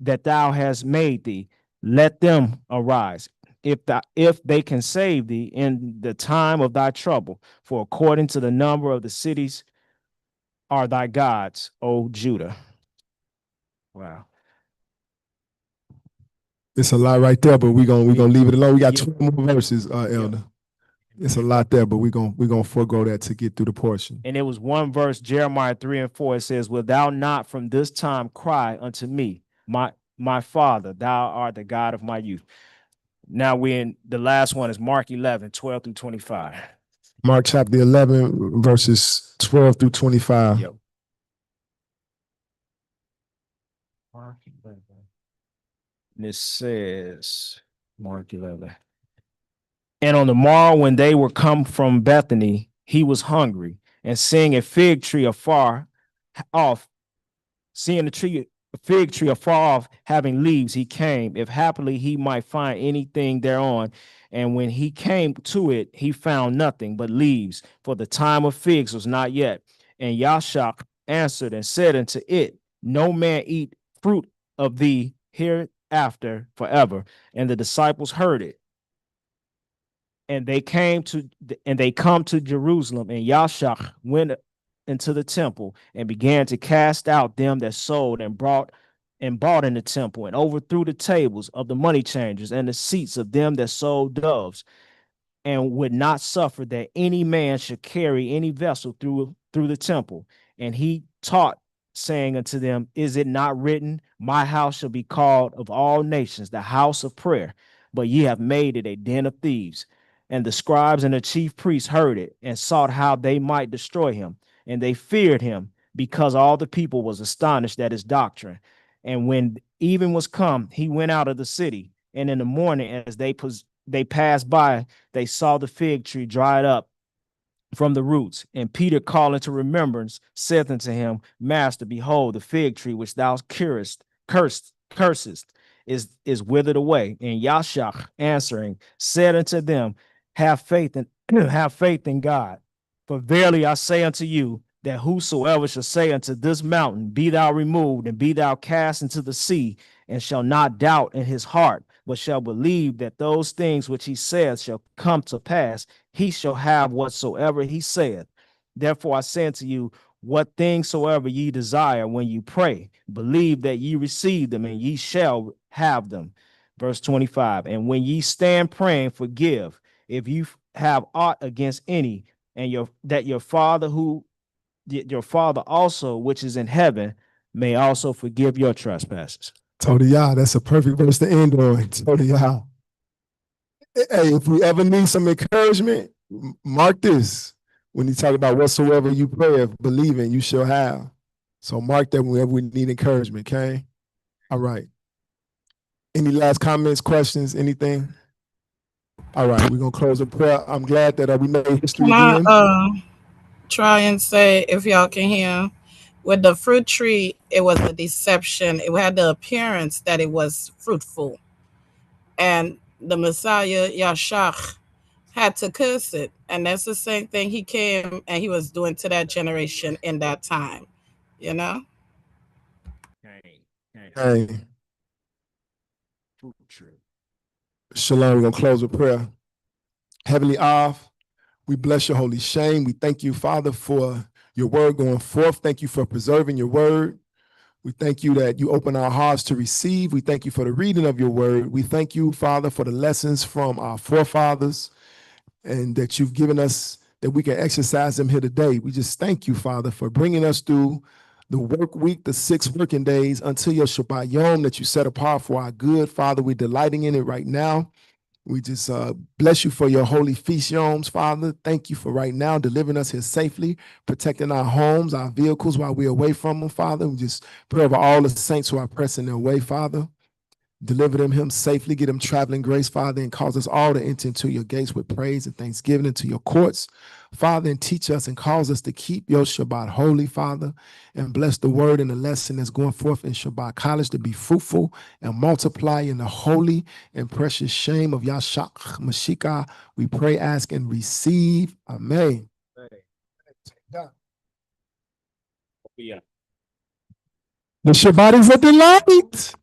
hast made thee? Let them arise, if they can save thee in the time of thy trouble. For according to the number of the cities are thy gods, O Judah. Wow. It's a lot right there, but we're gonna leave it alone. We got 12 more verses, Elder. It's a lot there, but we're gonna forego that to get through the portion. And it was one verse, Jeremiah 3 and 4. It says, Will thou not from this time cry unto me, my father, thou art the God of my youth. Now we in the last one is Mark 11, 12 through 25. Mark chapter 11, verses 12 through 25. Yep. Mark 11. And it says, Mark 11. And on the morrow, when they were come from Bethany, he was hungry, and seeing a fig tree afar off, seeing a fig tree afar off having leaves, he came, if happily he might find anything thereon. And when he came to it, he found nothing but leaves, for the time of figs was not yet. And Yashak answered and said unto it, No man eat fruit of thee hereafter forever. And the disciples heard it. And they come to Jerusalem, and Yashak went into the temple and began to cast out them that sold and bought in the temple, and overthrew the tables of the money changers and the seats of them that sold doves, and would not suffer that any man should carry any vessel through the temple. And he taught, saying unto them, Is it not written, My house shall be called of all nations the house of prayer? But ye have made it a den of thieves. And the scribes and the chief priests heard it, and sought how they might destroy him. And they feared him, because all the people was astonished at his doctrine. And when even was come, he went out of the city. And in the morning, as they passed by, they saw the fig tree dried up from the roots. And Peter, calling to remembrance, said unto him, Master, behold, the fig tree which thou cursest is withered away. And Yashak answering said unto them, have faith in God. For verily I say unto you, that whosoever shall say unto this mountain, Be thou removed, and be thou cast into the sea, and shall not doubt in his heart, but shall believe that those things which he saith shall come to pass, he shall have whatsoever he saith. Therefore I say unto you, what things soever ye desire when you pray, believe that ye receive them, and ye shall have them. Verse 25, and when ye stand praying, forgive, if you have aught against any, and your Father also, which is in heaven, may also forgive your trespasses. Torah, that's a perfect verse to end on. Torah. Hey, if we ever need some encouragement, mark this. when he talk about whatsoever you pray of, believing, you shall have. So mark that whenever we need encouragement, okay? All right. Any last comments, questions, anything? All right, we're gonna close the prayer. I'm glad that we made history Can I again. try and say, if y'all can hear, with the fruit tree, it was a deception. It had the appearance that it was fruitful, and the Messiah Yashach had to curse it, and that's the same thing he came and he was doing to that generation in that time. You know. Hey. Shalom, we're gonna close with prayer. Heavenly Av, we bless your holy shame. We thank you, Father, for your word going forth. Thank you for preserving your word. We thank you that you open our hearts to receive. We thank you for the reading of your word. We thank you, Father, for the lessons from our forefathers and that you've given us that we can exercise them here today. We just thank you, Father, for bringing us through the work week, the 6 working days until your Shabbat Yom that you set apart for our good. Father, we're delighting in it right now. We just bless you for your holy feast yoms, Father. Thank you for right now delivering us here safely, protecting our homes, our vehicles while we're away from them, Father. We just pray over all the saints who are pressing their way, Father. Deliver them safely, get them traveling grace, Father, and cause us all to enter into your gates with praise and thanksgiving, into your courts, Father, and teach us and cause us to keep your Shabbat holy, Father, and bless the word and the lesson that's going forth in Shabbat College to be fruitful and multiply in the holy and precious shame of Yashak Mashika. We pray, ask, and receive. Amen. The Shabbat is a delight.